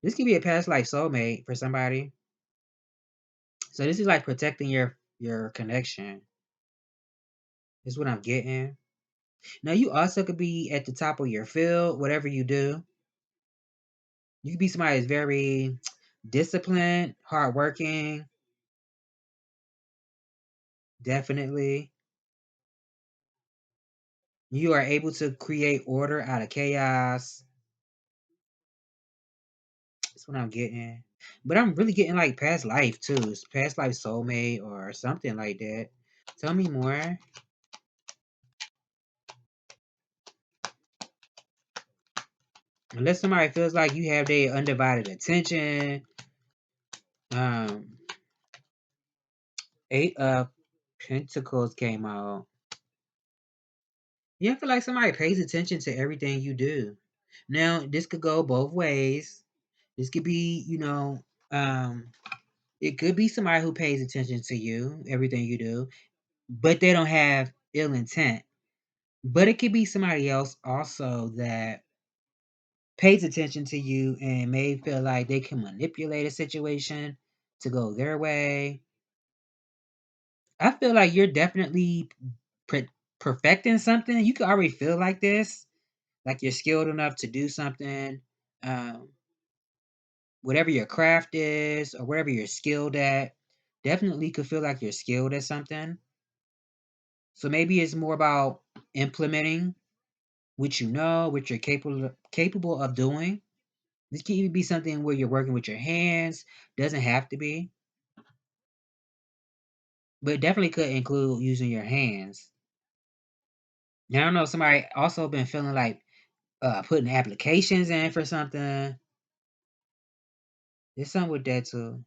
This could be a past life soulmate for somebody. So this is like protecting your connection. Is what I'm getting. Now you also could be at the top of your field, whatever you do. You could be somebody that's very disciplined, hardworking, definitely. You are able to create order out of chaos. That's what I'm getting. But I'm really getting like past life too. It's past life soulmate or something like that. Tell me more. Unless somebody feels like you have their undivided attention. Um, Eight of Pentacles came out. You feel like somebody pays attention to everything you do. Now, this could go both ways. This could be, it could be somebody who pays attention to you, everything you do, but they don't have ill intent. But it could be somebody else also that pays attention to you and may feel like they can manipulate a situation to go their way. I feel like you're definitely perfecting something. You can already feel like this, like you're skilled enough to do something. Um, Whatever your craft is or whatever you're skilled at, definitely could feel like you're skilled at something. So maybe it's more about implementing what you know, what you're capable of doing. This can even be something where you're working with your hands. Doesn't have to be, but it definitely could include using your hands. Now I don't know if somebody also been feeling like putting applications in for something. There's something with that too.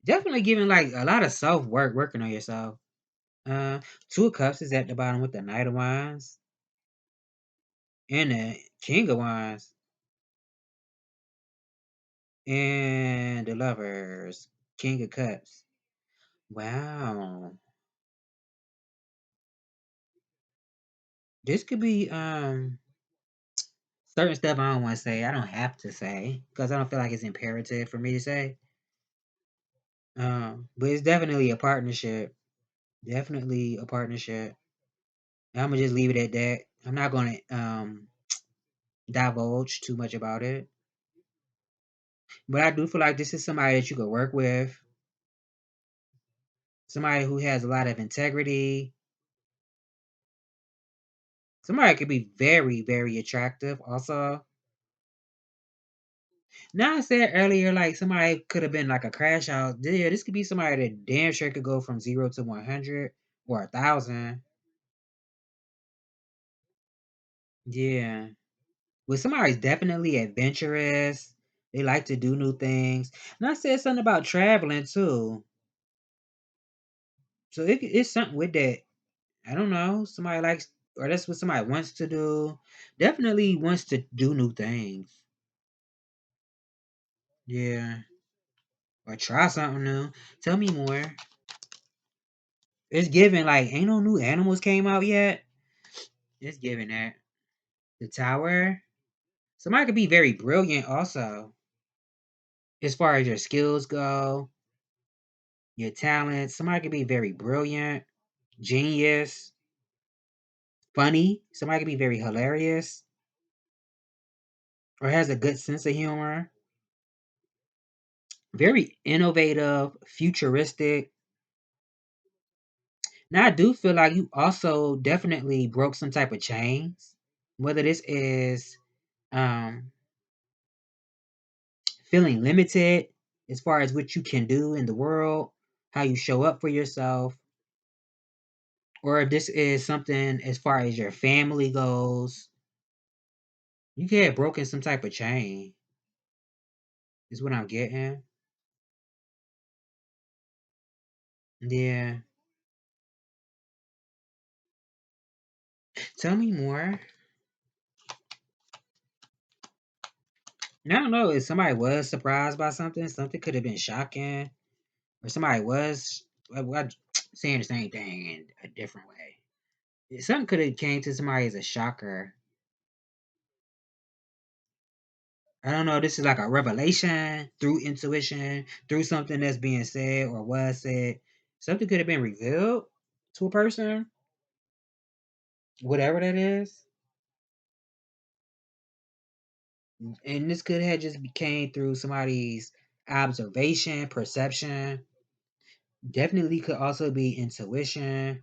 Definitely giving like a lot of self work, working on yourself. Uh, Two of Cups is at the bottom with the Knight of Wands and the King of Wands and the Lovers, King of Cups. Wow, this could be certain stuff I don't want to say. I don't have to say because I don't feel like it's imperative for me to say. But it's definitely a partnership. Definitely a partnership. I'm gonna just leave it at that. I'm not gonna divulge too much about it. But I do feel like this is somebody that you could work with. Somebody who has a lot of integrity. Somebody could be very, very attractive also. Now I said earlier, like somebody could have been like a crash out. Yeah, this could be somebody that damn sure could go from 0 to 100 or 1,000. Yeah. But somebody's definitely adventurous. They like to do new things. And I said something about traveling too. So it's something with that. I don't know. Somebody likes, or that's what somebody wants to do. Definitely wants to do new things. Yeah. Or try something new. Tell me more. It's giving like ain't no new animals came out yet. It's giving that. The Tower. Somebody could be very brilliant also. as far as your skills go, your talents. Somebody could be very brilliant, genius, funny. Somebody could be very hilarious or has a good sense of humor, very innovative, futuristic. Now, I do feel like you also definitely broke some type of chains, whether this is um, feeling limited as far as what you can do in the world, how you show up for yourself, or if this is something as far as your family goes. You could have broken some type of chain, is what I'm getting. Yeah. Tell me more. I don't know if somebody was surprised by something. Something could have been shocking, or somebody was saying the same thing in a different way. Something could have came to somebody as a shocker. I don't know. This is like a revelation through intuition, through something that's being said or was said. Something could have been revealed to a person, whatever that is. And this could have just came through somebody's observation, perception. Definitely could also be intuition.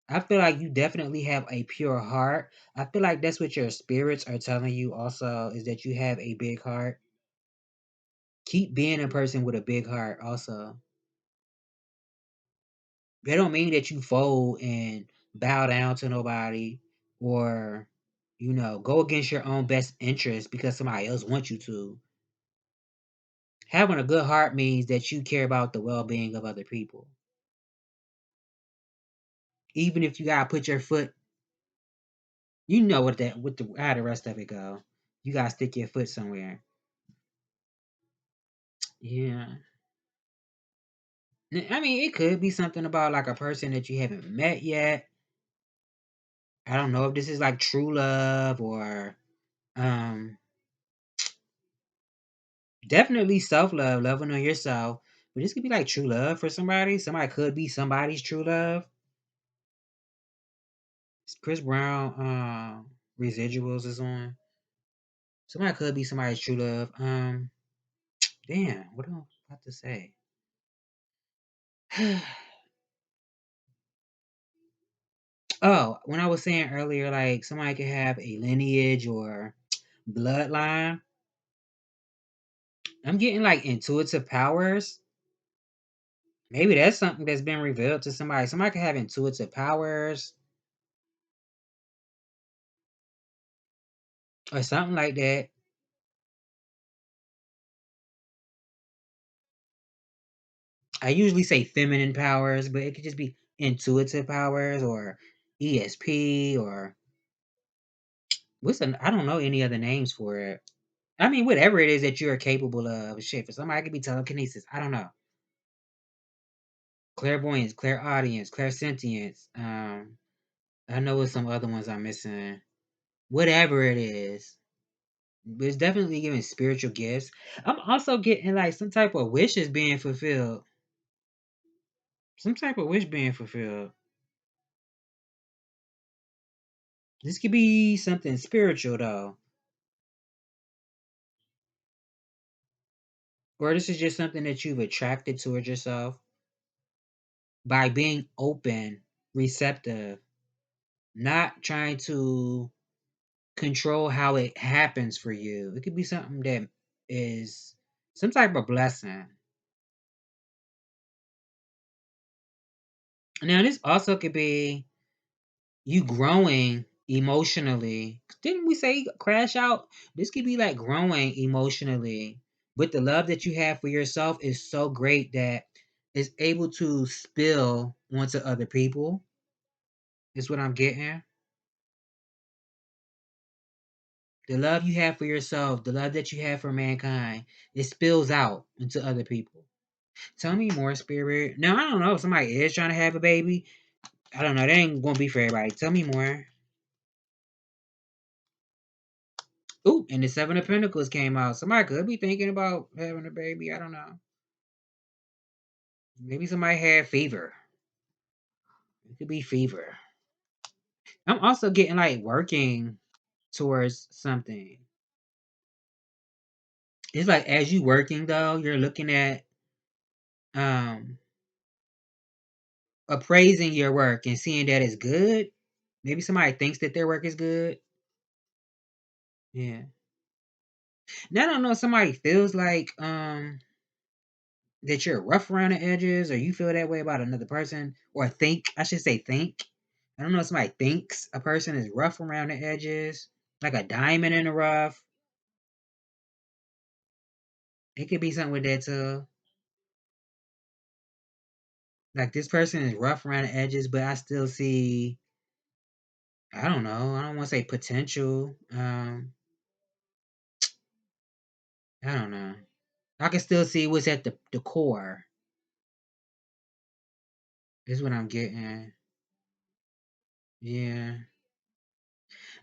I feel like you definitely have a pure heart. I feel like that's what your spirits are telling you also is that you have a big heart. Keep being a person with a big heart also. That don't mean that you fold and bow down to nobody or go against your own best interest because somebody else wants you to. Having a good heart means that you care about the well-being of other people. Even if you gotta put your foot, how the rest of it go. You gotta stick your foot somewhere. Yeah. I mean, it could be something about like a person that you haven't met yet. I don't know if this is like true love or um definitely self-love, loving on yourself. But this could be like true love for somebody. Somebody could be somebody's true love. Chris Brown residuals is on. Somebody could be somebody's true love. Damn, what am I about to say? Oh, when I was saying earlier, like somebody could have a lineage or bloodline. I'm getting like intuitive powers. Maybe that's something that's been revealed to somebody. Somebody could have intuitive powers or something like that. I usually say feminine powers, but it could just be intuitive powers or ESP or I don't know any other names for it. I mean, whatever it is that you're capable of. Shit, for somebody it could be telekinesis. I don't know. Clairvoyance, clairaudience, clairsentience. I know what some other ones I'm missing. Whatever it is. But it's definitely giving spiritual gifts. I'm also getting like some type of wishes being fulfilled. Some type of wish being fulfilled. This could be something spiritual though. Or this is just something that you've attracted towards yourself by being open, receptive, not trying to control how it happens for you. It could be something that is some type of blessing. Now, this also could be you growing emotionally. Didn't we say crash out? This could be like growing emotionally. But the love that you have for yourself is so great that it's able to spill onto other people. Is what I'm getting. The love you have for yourself, the love that you have for mankind, it spills out into other people. Tell me more, Spirit. Now, I don't know if somebody is trying to have a baby. I don't know. That ain't going to be for everybody. Tell me more. Ooh, and the Seven of Pentacles came out. Somebody could be thinking about having a baby. I don't know. Maybe somebody had fever. It could be fever. I'm also getting like working towards something. It's like as you working though, you're looking at um appraising your work and seeing that it's good. Maybe somebody thinks that their work is good. Yeah. Now I don't know if somebody feels like that you're rough around the edges or you feel that way about another person or think, I should say think. I don't know if somebody thinks a person is rough around the edges, like a diamond in the rough. It could be something with that too. Like this person is rough around the edges, but I still see, I don't know, I don't want to say potential. I don't know. I can still see what's at the core. Is what I'm getting. Yeah.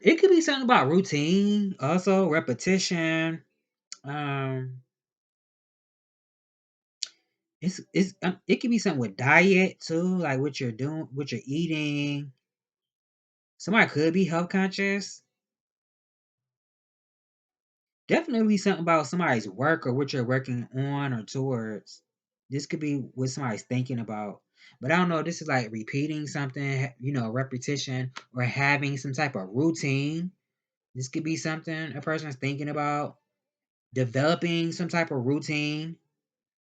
It could be something about routine, also repetition. Um, it could be something with diet too, like what you're doing, what you're eating. Somebody could be health conscious. Definitely something about somebody's work or what you're working on or towards. This could be what somebody's thinking about. But I don't know, this is like repeating something, repetition or having some type of routine. This could be something a person's thinking about. Developing some type of routine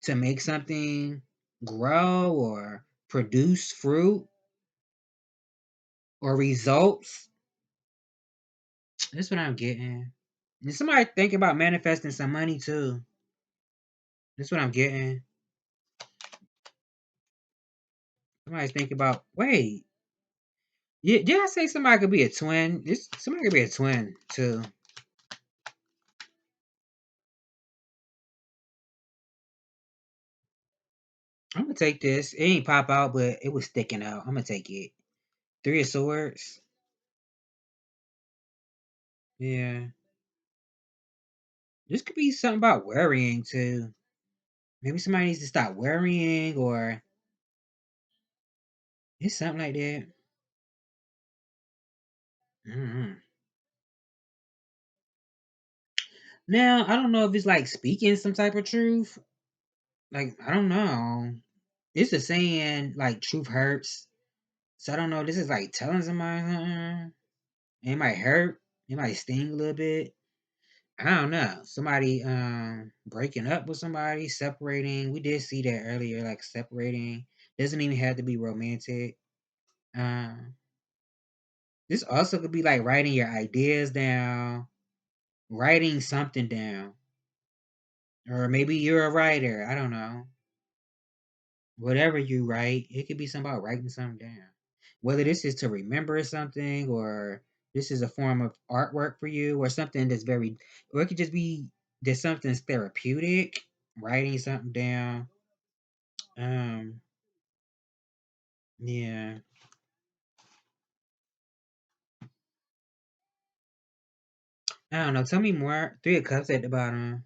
to make something grow or produce fruit or results. That's what I'm getting. And somebody think about manifesting some money too. That's what I'm getting. Somebody's thinking about, wait, yeah, did I say somebody could be a twin? Somebody could be a twin too. I'm gonna take this. It ain't pop out, but it was sticking out. I'm gonna take it. Three of Swords. Yeah. This could be something about worrying too. Maybe somebody needs to stop worrying or it's something like that. Mm-hmm. Now, I don't know if it's like speaking some type of truth. Like, I don't know. It's a saying like truth hurts. So I don't know. This is like telling somebody something. It might hurt. It might sting a little bit. I don't know. Somebody breaking up with somebody, separating. We did see that earlier, like separating. Doesn't even have to be romantic. Um, this also could be like writing your ideas down, writing something down. Or maybe you're a writer. I don't know. Whatever you write, it could be something about writing something down. Whether this is to remember something or this is a form of artwork for you or something that's very, or it could just be that something's therapeutic, writing something down. Um, yeah. I don't know. Tell me more. Three of Cups at the bottom.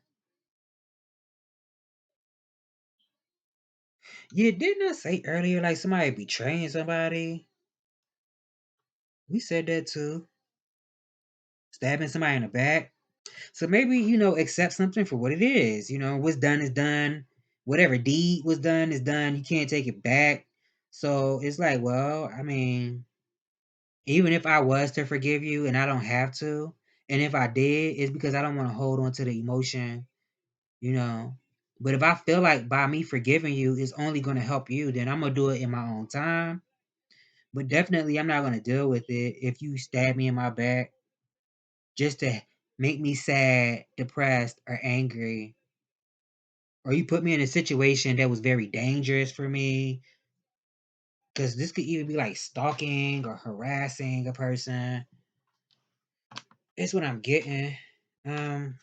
Yeah, didn't I say earlier like somebody betraying somebody? We said that too. Stabbing somebody in the back. So maybe, accept something for what it is. What's done is done. Whatever deed was done is done. You can't take it back. So it's like, well, I mean, even if I was to forgive you and I don't have to, and if I did, it's because I don't want to hold on to the emotion, you know. But if I feel like by me forgiving you is only going to help you, then I'm going to do it in my own time. But definitely, I'm not going to deal with it if you stab me in my back just to make me sad, depressed, or angry, or you put me in a situation that was very dangerous for me. Because this could either be like stalking or harassing a person. It's what I'm getting. Um,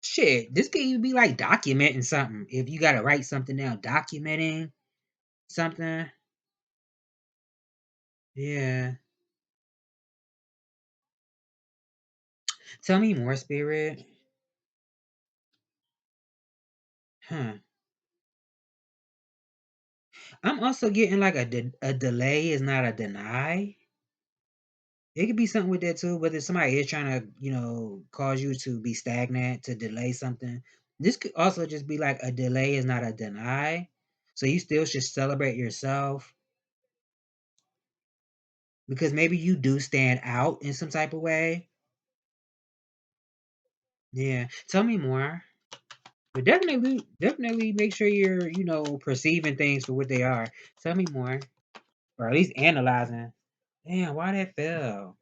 Shit, this could even be like documenting something. If you gotta write something down, documenting something. Yeah. Tell me more, Spirit. Huh. I'm also getting like a delay is not a deny. It could be something with that too, but if somebody is trying to, cause you to be stagnant, to delay something, this could also just be like a delay is not a deny. So you still should celebrate yourself because maybe you do stand out in some type of way. Yeah. Tell me more. But definitely make sure you're, perceiving things for what they are. Tell me more. Or at least analyzing. Damn, why that fell?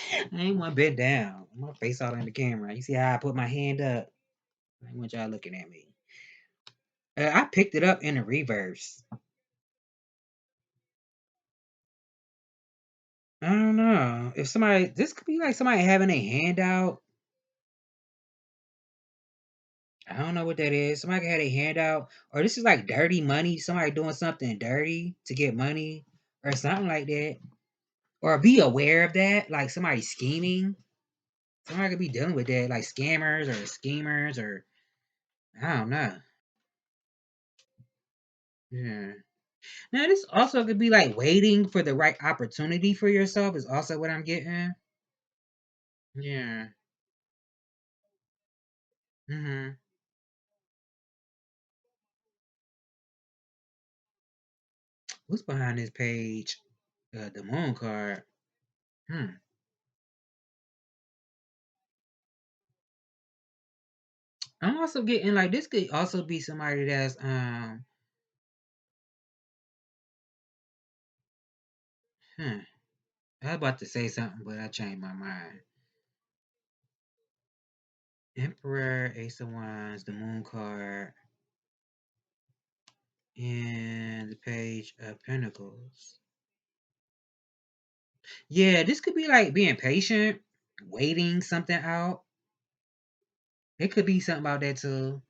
I ain't want to bend down. My face all in the camera. You see how I put my hand up? I want y'all looking at me. I picked it up in the reverse. I don't know. If somebody, this could be like somebody having a handout. I don't know what that is. Somebody had a handout. Or this is like dirty money. Somebody doing something dirty to get money. Or something like that. Or be aware of that. Like somebody scheming. Somebody could be dealing with that. Like scammers or schemers or I don't know. Yeah. Now this also could be like waiting for the right opportunity for yourself is also what I'm getting. Yeah. Mm-hmm. What's behind this page? The moon card. Hmm. I'm also getting like this could also be somebody that's hmm. I was about to say something, but I changed my mind. Emperor, Ace of Wands, the moon card, and the page of Pentacles. Yeah, this could be like being patient, waiting something out. It could be something about that too.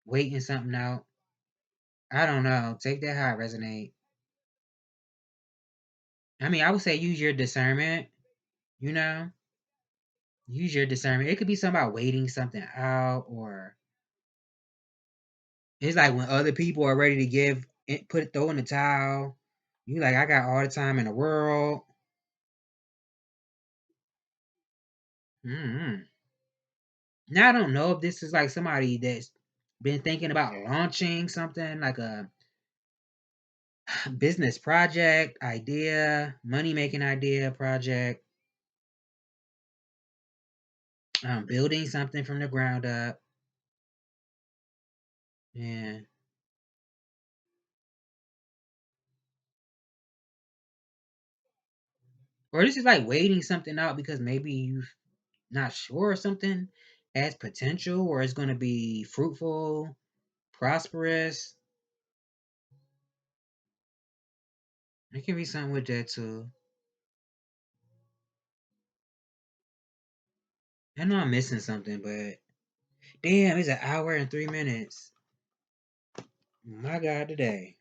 Waiting something out. I don't know. Take that how it resonate. I mean, I would say use your discernment, you know? Use your discernment. It could be something about waiting something out, or it's like when other people are ready to give it, throw in the towel. You like, I got all the time in the world. Mm-hmm. Now I don't know if this is like somebody that's been thinking about launching something like a business project, idea, money making idea project, building something from the ground up. Yeah. Or this is like waiting something out because maybe you're not sure something has potential or it's going to be fruitful, prosperous. It can be something with that too. I know I'm missing something, but damn, it's an hour and 3 minutes. My God, today.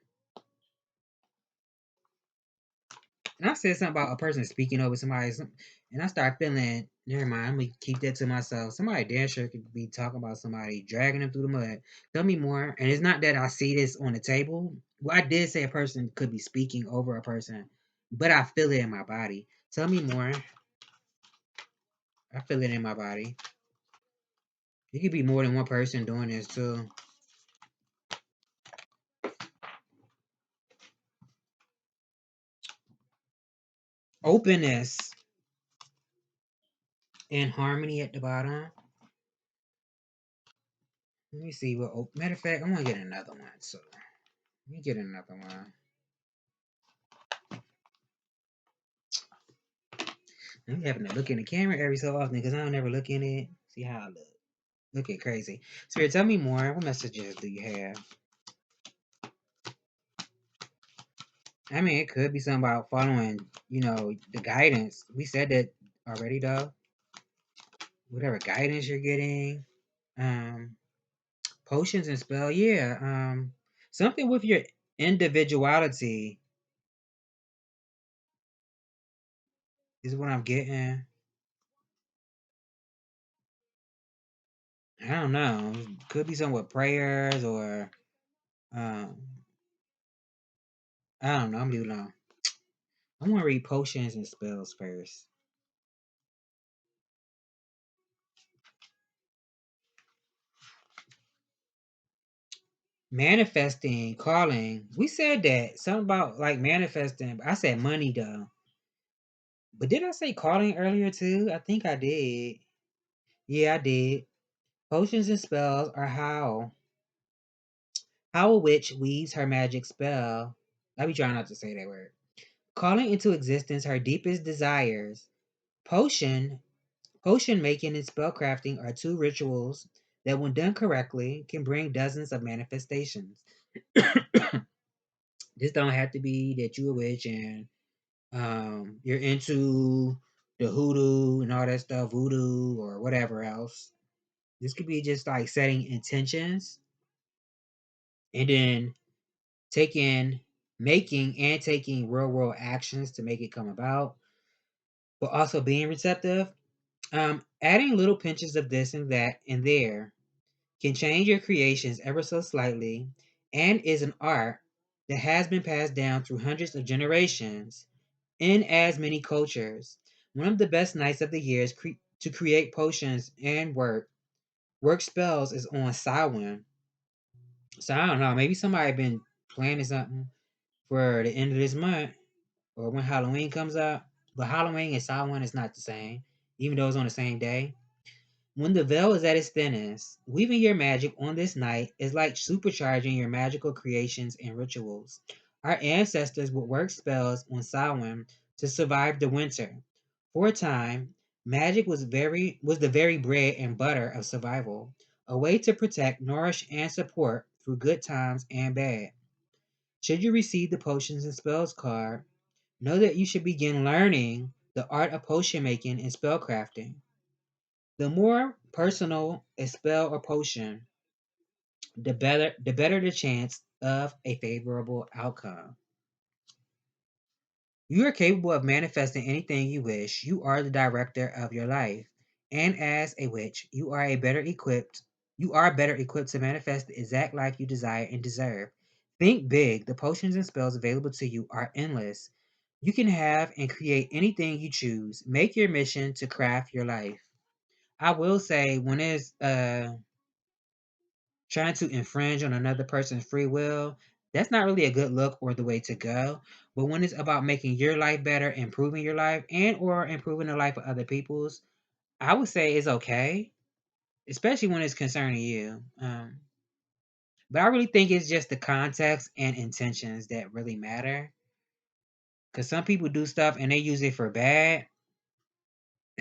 And I said something about a person speaking over somebody, and I start feeling, never mind, I'm going to keep that to myself. Somebody damn sure could be talking about somebody, dragging them through the mud. Tell me more. And it's not that I see this on the table. Well, I did say a person could be speaking over a person, but I feel it in my body. Tell me more. I feel it in my body. It could be more than one person doing this too. Openness and harmony at the bottom. Let me see what. Matter of fact, I'm gonna get another one. So let me get another one. I'm having to look in the camera every so often because I don't ever look in it. See how I look. Looking crazy. Spirit, tell me more. What messages do you have? I mean, it could be something about following, the guidance. We said that already, though. Whatever guidance you're getting. Um, Potions and spell, yeah. Something with your individuality is what I'm getting. I don't know. Could be something with prayers or um I don't know. I'm leaving it alone. I want to read potions and spells first. Manifesting, calling. We said that. Something about like manifesting. I said money though. But did I say calling earlier too? I think I did. Yeah, I did. Potions and spells are how a witch weaves her magic spell. I be trying not to say that word. Calling into existence her deepest desires. Potion, potion making and spellcrafting are two rituals that, when done correctly, can bring dozens of manifestations. This don't have to be that you a witch and you're into the hoodoo and all that stuff, voodoo or whatever else. This could be just like setting intentions and then taking, making and taking real world actions to make it come about, but also being receptive. Adding little pinches of this and that and there can change your creations ever so slightly and is an art that has been passed down through hundreds of generations in as many cultures. One of the best nights of the year is to create potions and work spells is on Samhain. So I don't know, maybe somebody been planning something for the end of this month or when Halloween comes up. But Halloween and Samhain is not the same, even though it's on the same day. When the veil is at its thinnest, weaving your magic on this night is like supercharging your magical creations and rituals. Our ancestors would work spells on Samhain to survive the winter. For a time, magic was the very bread and butter of survival, a way to protect, nourish, and support through good times and bad. Should you receive the potions and spells card, know that you should begin learning the art of potion making and spell crafting. The more personal a spell or potion, the better the chance of a favorable outcome. You are capable of manifesting anything you wish. You are the director of your life. And as a witch, you are better equipped to manifest the exact life you desire and deserve. Think big. The potions and spells available to you are endless. You can have and create anything you choose. Make your mission to craft your life. I will say when it's trying to infringe on another person's free will, that's not really a good look or the way to go. But when it's about making your life better, improving your life, and or improving the life of other people's, I would say it's okay, especially when it's concerning you. But I really think it's just the context and intentions that really matter. Because some people do stuff and they use it for bad.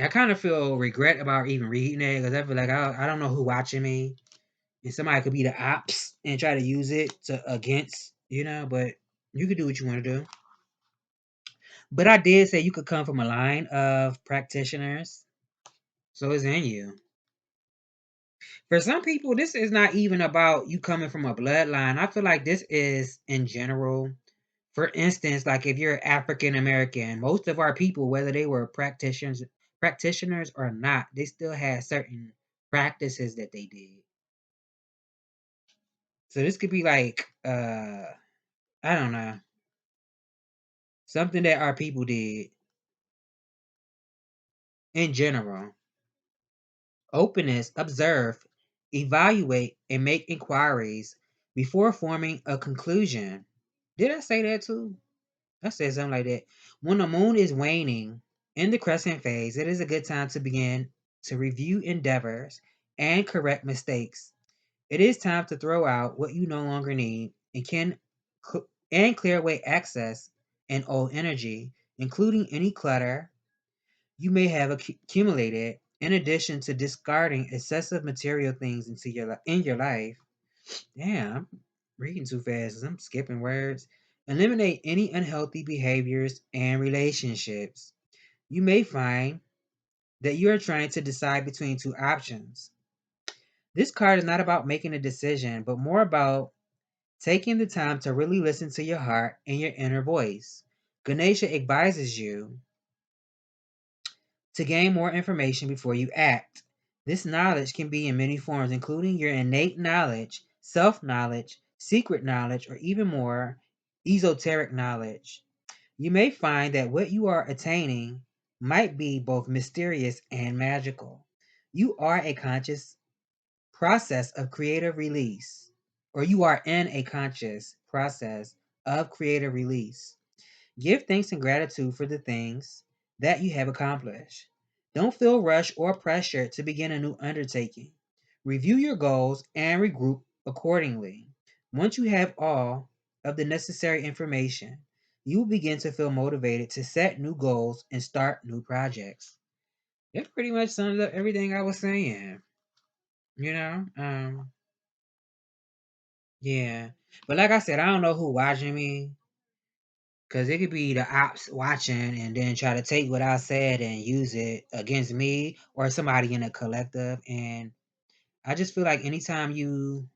I kind of feel regret about even reading it because I feel like I don't know who watching me, and somebody could be the ops and try to use it to against, but you could do what you want to do. But I did say you could come from a line of practitioners, so it's in you. For some people, this is not even about you coming from a bloodline. I feel like this is in general. For instance, like if you're African American, most of our people, whether they were practitioners or not, they still had certain practices that they did. So this could be like I don't know, something that our people did in general. Openness, observe, evaluate, and make inquiries before forming a conclusion. Did I say that too? I said something like that. When the moon is waning in the crescent phase, it is a good time to begin to review endeavors and correct mistakes. It is time to throw out what you no longer need and clear away excess and old energy, including any clutter you may have accumulated, in addition to discarding excessive material things in your life. Damn, I'm reading too fast 'cause I'm skipping words. Eliminate any unhealthy behaviors and relationships. You may find that you are trying to decide between two options. This card is not about making a decision, but more about taking the time to really listen to your heart and your inner voice. Ganesha advises you to gain more information before you act. This knowledge can be in many forms, including your innate knowledge, self-knowledge, secret knowledge, or even more esoteric knowledge. You may find that what you are attaining might be both mysterious and magical. You are a conscious process of creative release, or you are in a conscious process of creative release. Give thanks and gratitude for the things that you have accomplished. Don't feel rushed or pressured to begin a new undertaking. Review your goals and regroup accordingly. Once you have all of the necessary information, you will begin to feel motivated to set new goals and start new projects. That pretty much sums up everything I was saying. You know, yeah. But like I said, I don't know who watching me. Cause it could be the ops watching and then try to take what I said and use it against me or somebody in a collective. And I just feel like anytime you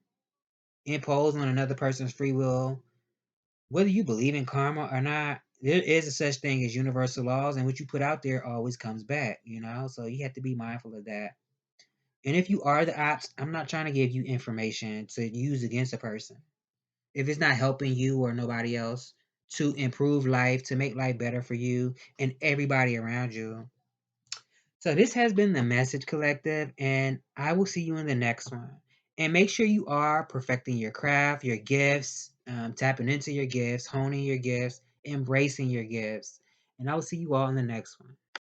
impose on another person's free will, whether you believe in karma or not, there is a such thing as universal laws, and what you put out there always comes back, you know? So you have to be mindful of that. And if you are the ops, I'm not trying to give you information to use against a person. If it's not helping you or nobody else to improve life, to make life better for you and everybody around you. So, this has been the Message Collective, and I will see you in the next one. And make sure you are perfecting your craft, your gifts, tapping into your gifts, honing your gifts, embracing your gifts. And I will see you all in the next one.